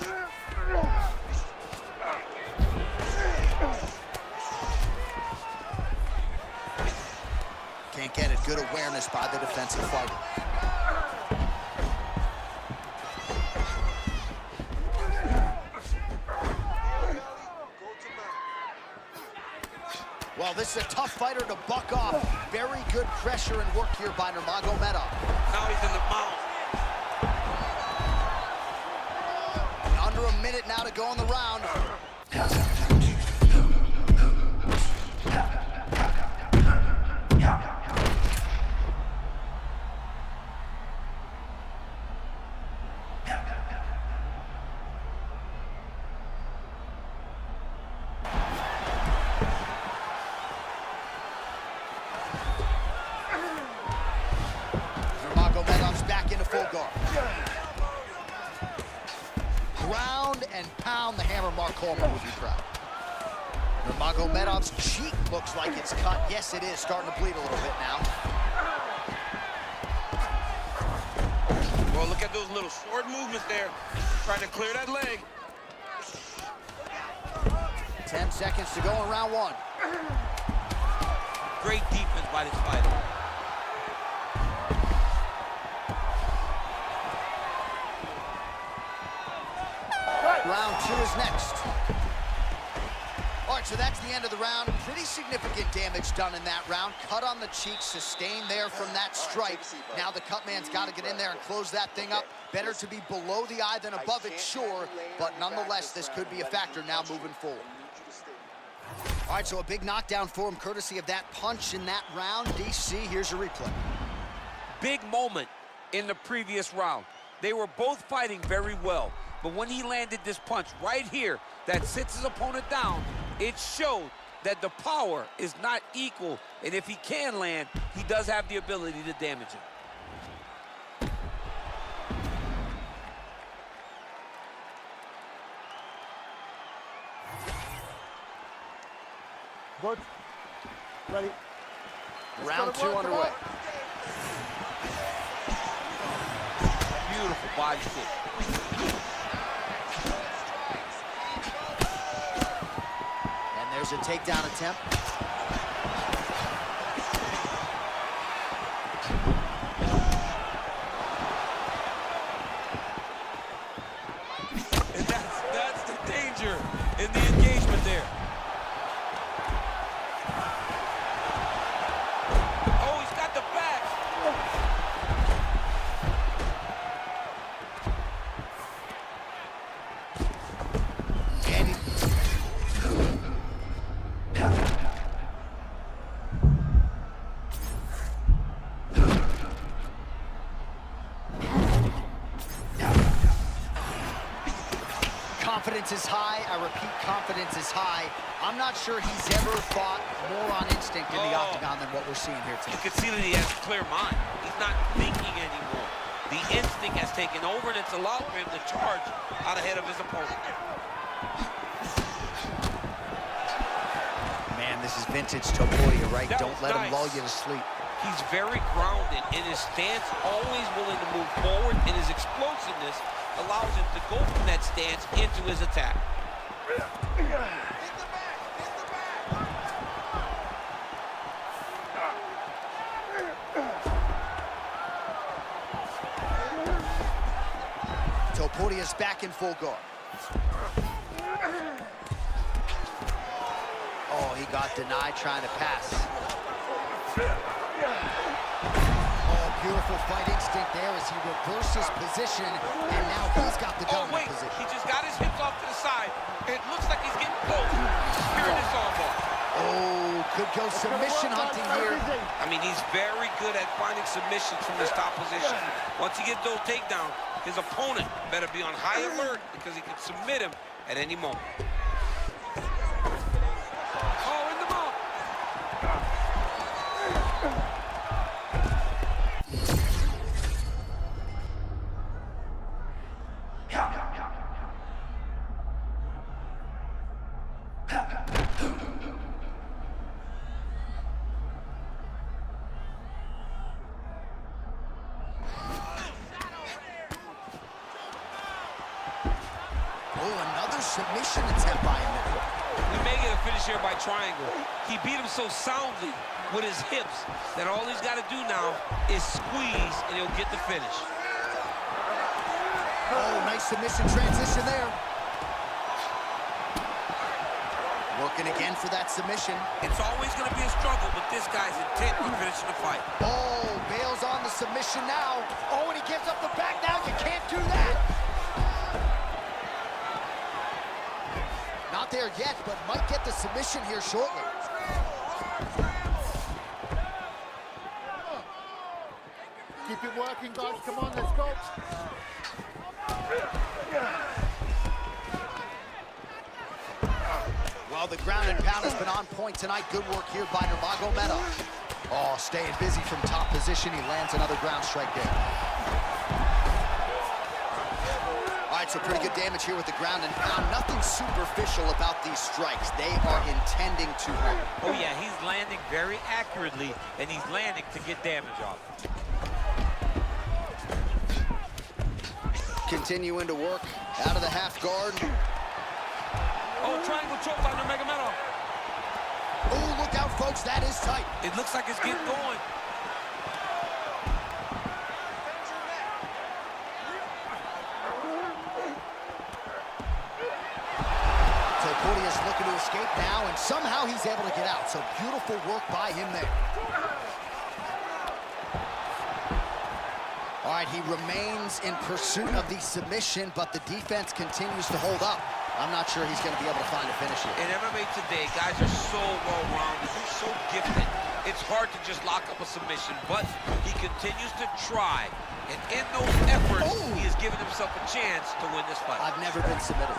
Can't get it. Good awareness by the defensive fighter. Well, this is a tough fighter to buck off. Very good pressure and work here by Nurmagomedov. Now he's in the mount. Under a minute now to go in the round. guard. Ground and pound the hammer. Mark Coleman would be proud. Nurmagomedov's cheek looks like it's cut. Yes, it is. Starting to bleed a little bit now. Well, look at those little short movements there. Trying to clear that leg. 10 seconds to go in round one. Great defense by this fighter. Round two is next. All right, so that's the end of the round. Pretty significant damage done in that round. Cut on the cheek, sustained there from that strike. Now the cut man's got to get in there and close that thing up. Better to be below the eye than above it, sure, but nonetheless, this could be a factor now moving forward. All right, so a big knockdown for him, courtesy of that punch in that round. DC, here's a replay. Big moment in the previous round. They were both fighting very well, but when he landed this punch right here that sits his opponent down, it showed that the power is not equal, and if he can land, he does have the ability to damage him. Good. Ready. Round two underway. Beautiful body kick. And there's a takedown attempt. And that's the danger in the engagement there. Oh, he's got the back. And he... Confidence is high. I repeat, confidence is high. I'm not sure he's ever fought more on instinct in the octagon than what we're seeing here You today. can see that he has a clear mind. He's not thinking anymore. The instinct has taken over, and it's allowed for him to charge out ahead of his opponent. Man, this is vintage Topuria, right? That Don't was let him nice. lull you to sleep. He's very grounded in his stance, always willing to move forward, and his explosiveness allows him to go from that stance into his attack. Topuria's back in full guard. Oh, he got denied trying to pass. Oh, beautiful fight instinct there as he reverses position, and now he's got the Oh, dominant wait, position. he just got his hips off to the side. It looks like he's getting close. Here in this armbar. Oh, could go submission hunting here. I mean, he's very good at finding submissions from this top position. Once he gets those takedowns, his opponent better be on high alert because he can submit him at any moment. Oh, in the mouth. Oh, another submission attempt by him there. We may get a finish here by triangle. He beat him so soundly with his hips that all he's got to do now is squeeze and he'll get the finish. Oh, nice submission transition there. Working again for that submission. It's always going to be a struggle, but this guy's intent on finishing the fight. Oh, Bale's on the submission now. Oh, and he gives up the back now. You can't do that. Not there yet, but might get the submission here shortly. Keep it working, guys. Come on, let's go. Well, the ground and pound has been on point tonight. Good work here by Nurmagomedov. Oh, staying busy from top position. He lands another ground strike there. right, so pretty good damage here with the ground and pound. Nothing superficial about these strikes. They are intending to harm. Oh, yeah, he's landing very accurately, and he's landing to get damage off. Continuing to work out of the half guard. Oh, triangle choke by Nurmagomedov. Oh, look out, folks. That is tight. It looks like it's getting going. Topuria is looking to escape now, and somehow he's able to get out. So beautiful work by him there. All right, he remains in pursuit of the submission, but the defense continues to hold up. I'm not sure he's going to be able to find a finish here. In MMA today, guys are so well-rounded. They're so gifted. It's hard to just lock up a submission, but he continues to try. And in those efforts, he has given himself a chance to win this fight. I've never been submitted.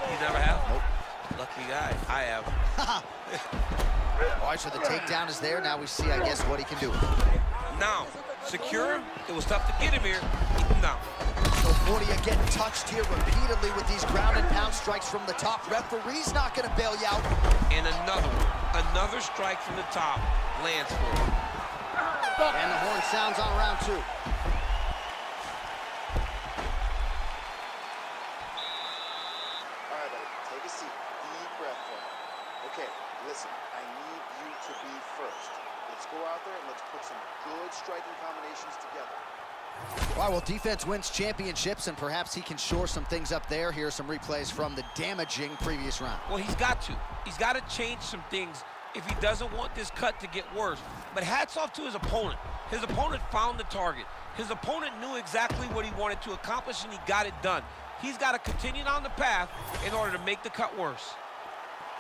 You never have? Nope. Lucky guy. I have. All right, so the takedown is there. Now we see, I guess, what he can do. Now, secure him. It was tough to get him here. Keep him down. Topuria getting touched here repeatedly with these ground and pound strikes from the top. Referee's not going to bail you out. And another one. Another strike from the top lands for him. And the horn sounds on round 2. All right, buddy, take a seat. Deep breath for me. Okay, listen, I need you to be first. Let's go out there and let's put some good striking combinations together. All right, well, defense wins championships, and perhaps he can shore some things up there. Here are some replays from the damaging previous round. Well, he's got to. He's got to change some things if he doesn't want this cut to get worse. But hats off to his opponent. His opponent found the target. His opponent knew exactly what he wanted to accomplish, and he got it done. He's got to continue down the path in order to make the cut worse.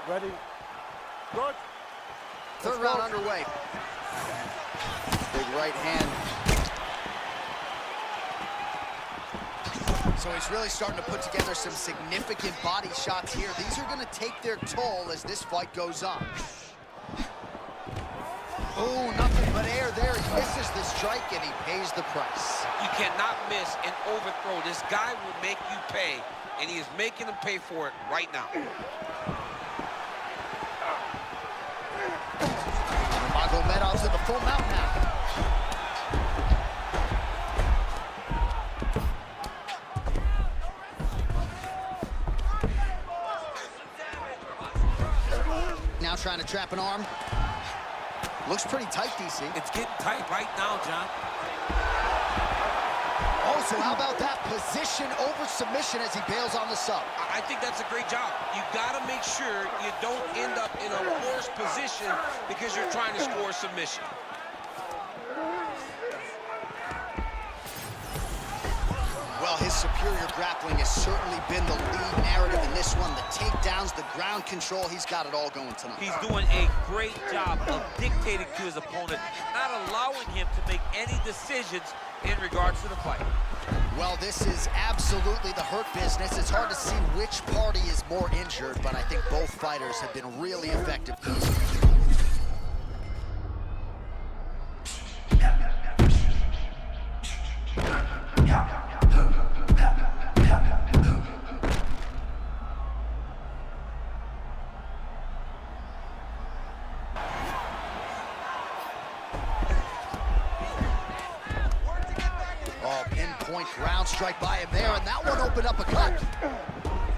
Ready? Good. Third round underway. Big right hand. So he's really starting to put together some significant body shots here. These are going to take their toll as this fight goes on. Oh, nothing but air there. He misses the strike, and he pays the price. You cannot miss an overthrow. This guy will make you pay, and he is making them pay for it right now. Nurmagomedov's in the full mount now. Now trying to trap an arm. Looks pretty tight, DC. It's getting tight right now, John. Oh, so how about that position over submission as he bails on the sub? I think that's a great job. You got to make sure you don't end up in a worse position because you're trying to score a submission. Well, his superior grappling has certainly been the lead narrative in this one. The takedowns, the ground control, he's got it all going tonight. He's doing a great job of dictating to his opponent, not allowing him to make any decisions in regards to the fight. Well, this is absolutely the hurt business. It's hard to see which party is more injured, but I think both fighters have been really effective. Pinpoint ground strike by him there, and that one opened up a cut.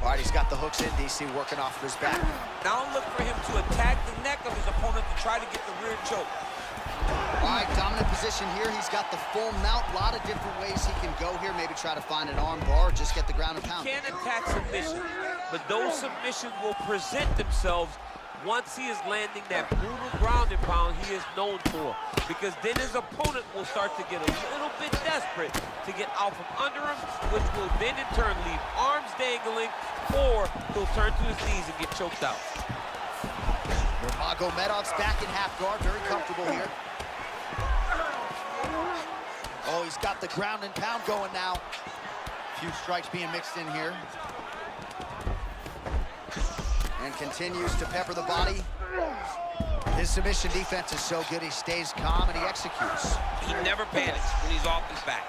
All right, he's got the hooks in, DC, working off his back. Now look for him to attack the neck of his opponent to try to get the rear choke. All right, dominant position here. He's got the full mount. A lot of different ways he can go here. Maybe try to find an arm bar, or just get the ground and pound. He can attack submission, but those submissions will present themselves once he is landing that brutal ground and pound he is known for. Because then his opponent will start to get a little bit desperate to get out from under him, which will then in turn leave arms dangling, or he'll turn to his knees and get choked out. Nurmagomedov's back in half guard, very comfortable here. Oh, he's got the ground and pound going now. A few strikes being mixed in here. And continues to pepper the body. His submission defense is so good, he stays calm and he executes. He never panics when he's off his back.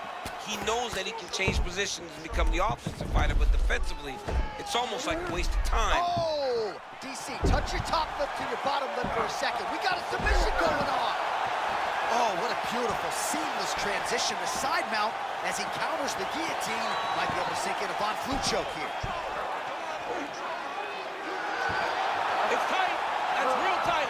He knows that he can change positions and become the offensive fighter, but defensively, it's almost like a waste of time. Oh, DC, touch your top lip to your bottom lip for a second. We got a submission going on. Oh, what a beautiful, seamless transition to side mount as he counters the guillotine. Might be able to sink in a Von Flue choke here. It's tight. That's real tight.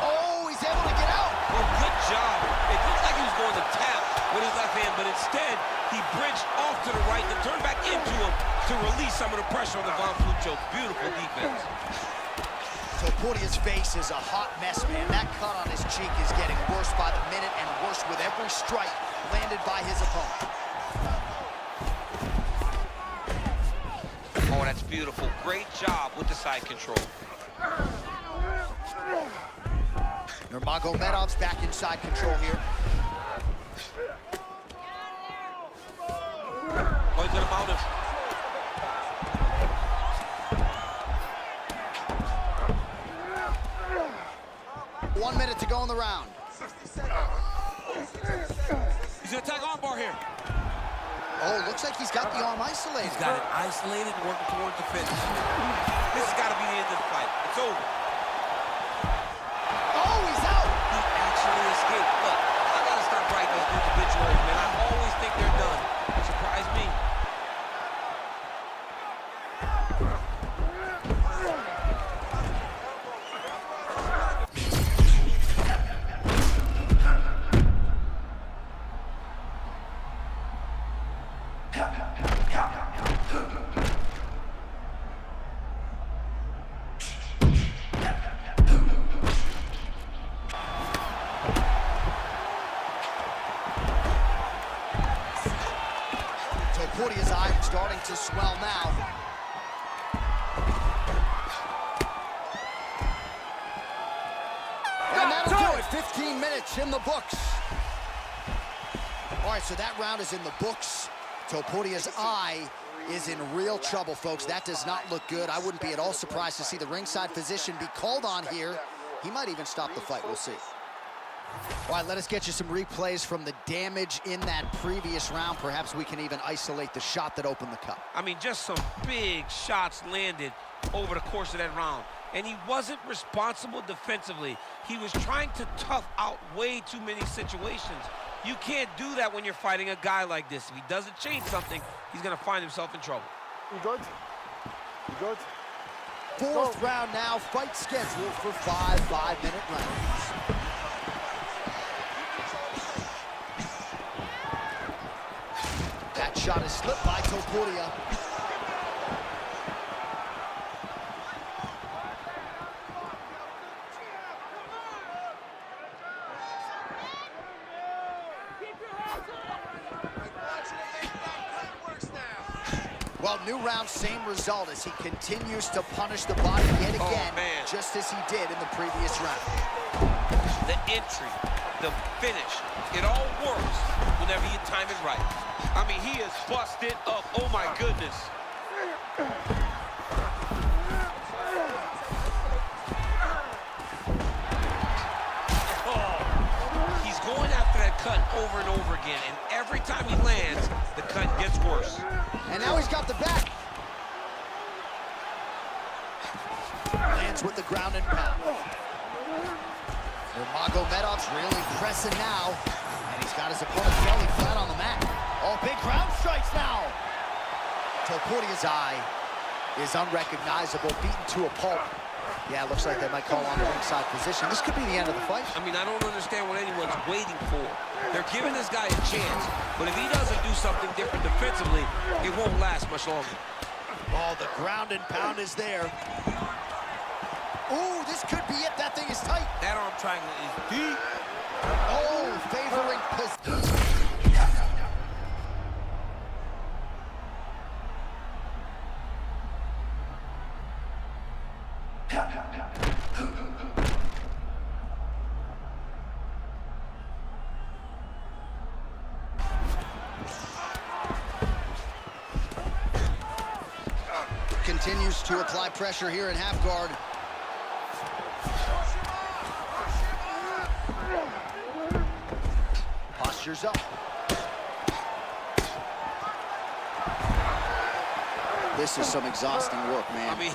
Oh, he's able to get out. Well, good job. It looked like he was going to tap with his left hand, but instead, he bridged off to the right and turned back into him to release some of the pressure on the Von Flue choke. Beautiful defense. Topuria's face is a hot mess, man. That cut on his cheek is getting worse by the minute and worse with every strike landed by his opponent. Oh, that's beautiful. Great job with the side control. Nurmagomedov's back inside control here. Oh, he's gonna mount him. 1 minute to go in the round. He's gonna tag arm bar here. Oh, looks like he's got the arm isolated. He's got it isolated, working towards the finish. This has got to be the end of the fight. It's over. Oh, he's out. He actually escaped. Look, I gotta start writing those dudes obituaries, man. I always think they're done. Surprise me. Topuria's eye starting to swell now. And that'll do it. 15 minutes in the books. All right, so that round is in the books. Topuria's eye is in real trouble, folks. That does not look good. I wouldn't be at all surprised to see the ringside physician be called on here. He might even stop the fight. We'll see. All right, let us get you some replays from the damage in that previous round. Perhaps we can even isolate the shot that opened the cup. I mean, just some big shots landed over the course of that round. And he wasn't responsible defensively. He was trying to tough out way too many situations. You can't do that when you're fighting a guy like this. If he doesn't change something, he's gonna find himself in trouble. You good? You good? Fourth round now, fight scheduled for 5 5-minute rounds. That shot is slipped by Topuria. Well, new round, same result as he continues to punish the body yet again, just as he did in the previous round. The entry, the finish, it all works whenever you time it right. I mean, he is busted up. Oh, my goodness. Oh, he's going after that cut over and over again, and every time he lands, the cut gets worse. And now he's got the back. Lands with the ground and pound. Nurmagomedov's really pressing now. And he's got his opponent belly flat on the mat. Oh, big ground strikes now. Topuria's eye is unrecognizable, beaten to a pulp. Yeah, it looks like they might call on the ringside position. This could be the end of the fight. I mean, I don't understand what anyone's waiting for. They're giving this guy a chance, but if he doesn't do something different defensively, it won't last much longer. Oh, the ground and pound is there. Ooh, this could be it. That thing is tight. That arm triangle is deep. Oh, favoring position. Continues to apply pressure here in half guard. pressure's up. This is some exhausting work, man. I mean,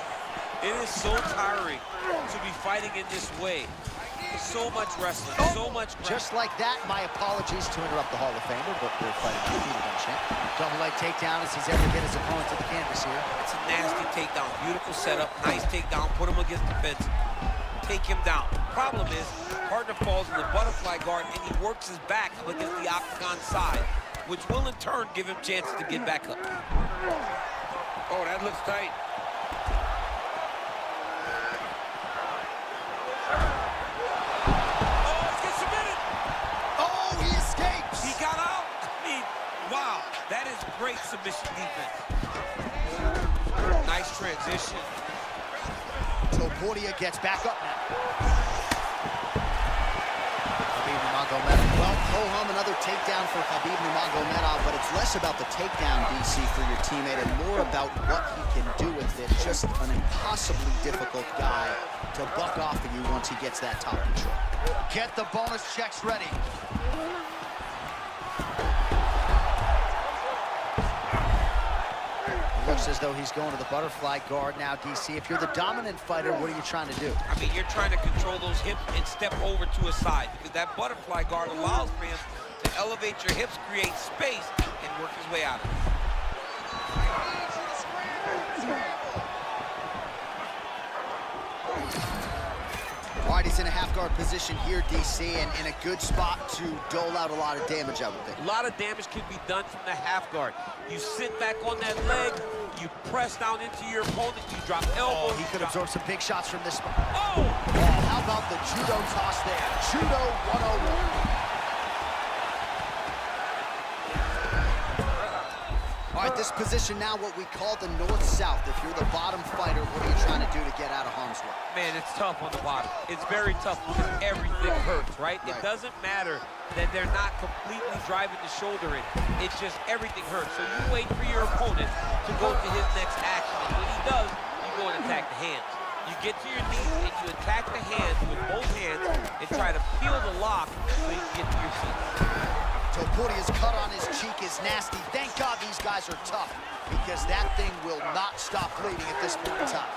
it is so tiring to be fighting in this way. So much wrestling, so much grappling. Just like that, my apologies to interrupt the Hall of Famer, but we're fighting on the champ. Double leg takedown as he's able to get his opponent to the canvas here. It's a nasty takedown. Beautiful setup, nice takedown. Put him against the fence. Take him down. Problem is, partner falls in the butterfly guard and he works his back up against the octagon side, which will in turn give him chances to get back up. Oh, that looks tight. That is great submission defense. Nice transition. Topuria gets back up now. Khabib Nurmagomedov. Well, ho-hum, another takedown for Khabib Nurmagomedov, but it's less about the takedown, DC, for your teammate and more about what he can do with it. Just an impossibly difficult guy to buck off of you once he gets that top control. Get the bonus checks ready. Looks as though he's going to the butterfly guard now, DC. If you're the dominant fighter, what are you trying to do? I mean, you're trying to control those hips and step over to a side, because that butterfly guard allows for him to elevate your hips, create space, and work his way out of it. All right, he's in a half-guard position here, DC, and in a good spot to dole out a lot of damage, I would think. A lot of damage can be done from the half guard. You sit back on that leg, you press down into your opponent, you drop elbows. Oh, he could absorb some big shots from this spot. Oh! How about the judo toss there? Judo 101. All right, this position now, what we call the north-south. If you're the bottom fighter, what are you trying to do to get out of harm's way? Man, it's tough on the bottom. It's very tough because everything hurts, right? It doesn't matter that they're not completely driving the shoulder in. It's just everything hurts. So you wait for your opponent to go to his next action. And when he does, you go and attack the hands. You get to your knees and you attack the hands with both hands and try to peel the lock so you can get to your feet. Topuria's cut on his cheek is nasty. Thank God these guys are tough, because that thing will not stop bleeding at this point in time.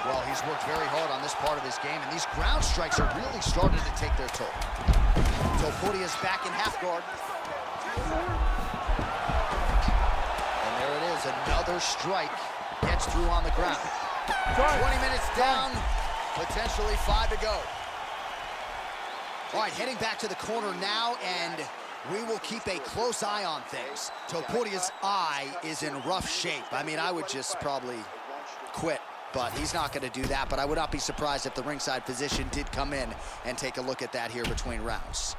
Well, he's worked very hard on this part of his game, and these ground strikes are really starting to take their toll. Topuria's back in half guard. And there it is, another strike gets through on the ground. 20 minutes down, potentially 5 to go. All right, heading back to the corner now, and we will keep a close eye on things. Topuria's eye is in rough shape. I mean, I would just probably quit, but he's not going to do that. But I would not be surprised if the ringside physician did come in and take a look at that here between rounds.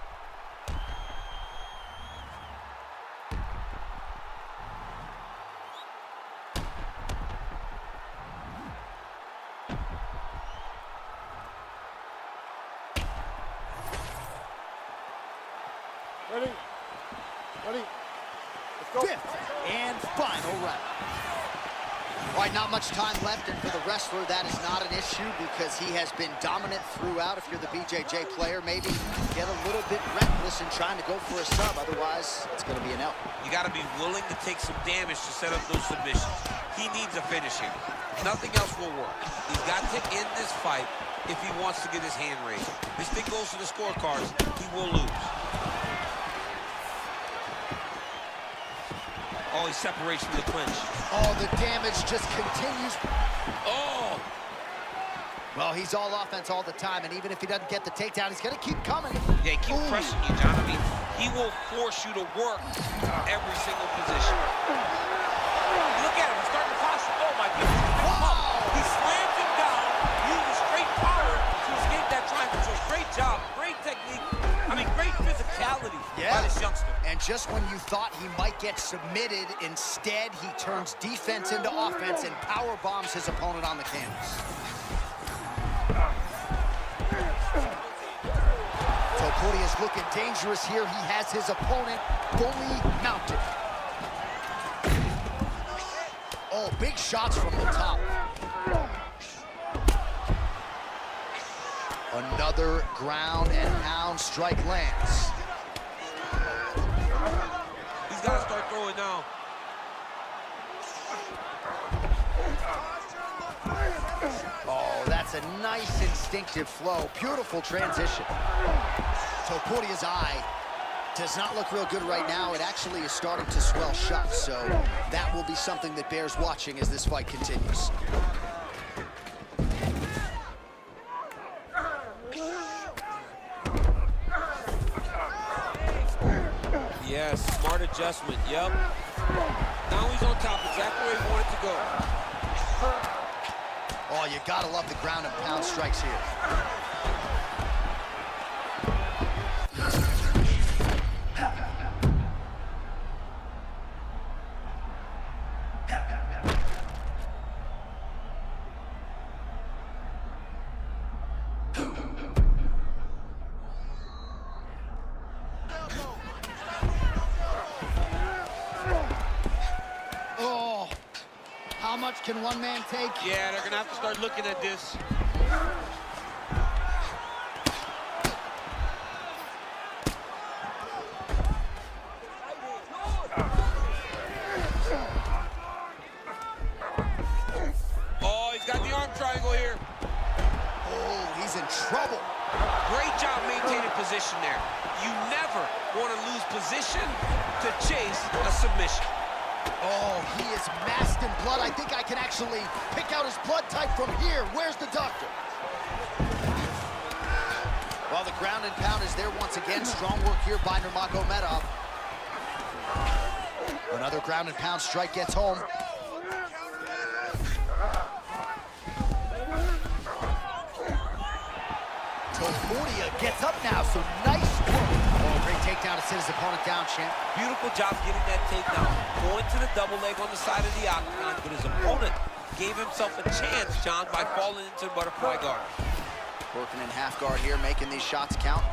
Ready? Ready? Let's go. Fifth and final round. All right, not much time left, and for the wrestler, that is not an issue because he has been dominant throughout. If you're the BJJ player, maybe get a little bit reckless in trying to go for a sub. Otherwise, it's going to be an L. You got to be willing to take some damage to set up those submissions. He needs a finish here. Nothing else will work. He's got to end this fight if he wants to get his hand raised. This thing goes to the scorecards, he will lose. Oh, he separates from the clinch. Oh, the damage just continues. Oh! Well, he's all offense all the time, and even if he doesn't get the takedown, he's going to keep coming. Yeah, keep pressing you, John. I mean, he will force you to work every single position. Look at him, he's starting to toss it. Oh, my goodness. Wow. He slams him down, uses straight power to escape that triangle. So great job, great technique. I mean, great physicality by this youngster. And just when you thought he might get submitted, instead he turns defense into offense and power bombs his opponent on the canvas. Topuria is looking dangerous here. He has his opponent fully mounted. Oh, big shots from the top. Another ground and pound strike lands. He's got to start throwing now. Oh, that's a nice instinctive flow. Beautiful transition. Topuria's eye does not look real good right now. It actually is starting to swell shut, so that will be something that bears watching as this fight continues. Yes, smart adjustment, yep. Now he's on top, exactly where he wanted to go. Oh, you gotta love the ground and pound strikes here. How much can one man take? Yeah, they're gonna have to start looking at this. Oh, he's got the arm triangle here. Oh, he's in trouble. Great job maintaining position there. You never want to lose position to chase a submission. Oh, he is masked in blood. I think I can actually pick out his blood type from here. Where's the doctor? Well, the ground and pound is there once again. Strong work here by Nurmagomedov. Another ground and pound strike gets home. Topuria gets up now, so nice work. Oh, great takedown to sit his opponent down, champ. Beautiful job getting that takedown. Going to the double leg on the side of the octagon, but his opponent gave himself a chance, John, by falling into the butterfly guard. Working in half guard here, making these shots count.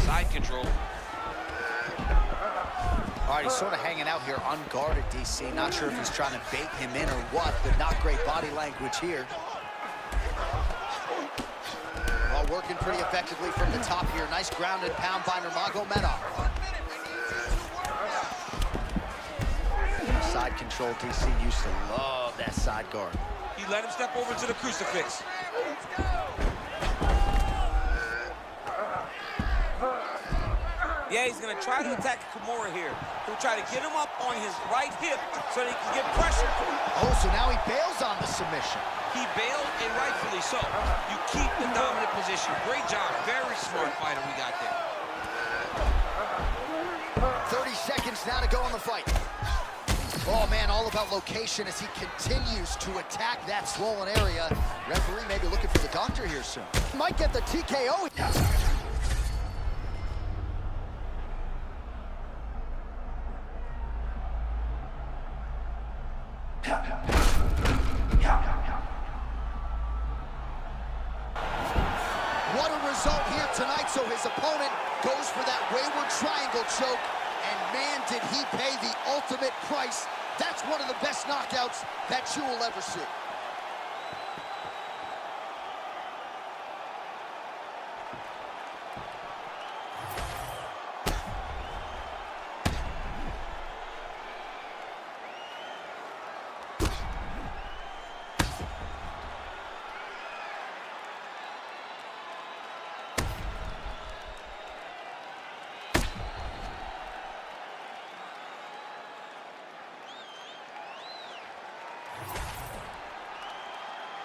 Side control. All right, he's sort of hanging out here unguarded, DC. Not sure if he's trying to bait him in or what, but not great body language here. Well, working pretty effectively from the top here. Nice ground and pound by Nurmagomedov. Side control, DC used to love that side guard. He let him step over to the crucifix. Yeah, he's gonna try to attack Kimura here. He'll try to get him up on his right hip so that he can get pressure. Oh, so now he bails on the submission. He bailed, and rightfully so. You keep the dominant position. Great job. Very smart fighter we got there. 30 seconds now to go in the fight. Oh, man, all about location as he continues to attack that swollen area. Referee maybe looking for the doctor here soon. Might get the TKO. What a result here tonight. So his opponent goes for that wayward triangle choke, and man, did he pay the ultimate price. That's one of the best knockouts that you will ever see.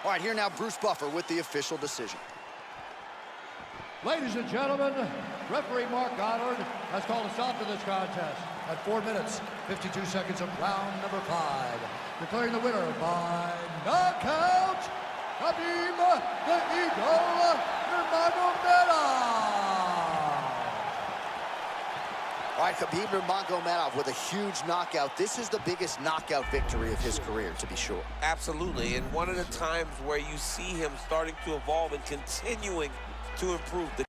All right, here now Bruce Buffer with the official decision. Ladies and gentlemen, referee Mark Goddard has called a stop to this contest at 4 minutes, 52 seconds of round number 5. Declaring the winner by knockout, Khabib the Eagle Nurmagomedov. All right, Khabib Nurmagomedov with a huge knockout. This is the biggest knockout victory of his career, to be sure. Absolutely, and one of the times where you see him starting to evolve and continuing to improve. The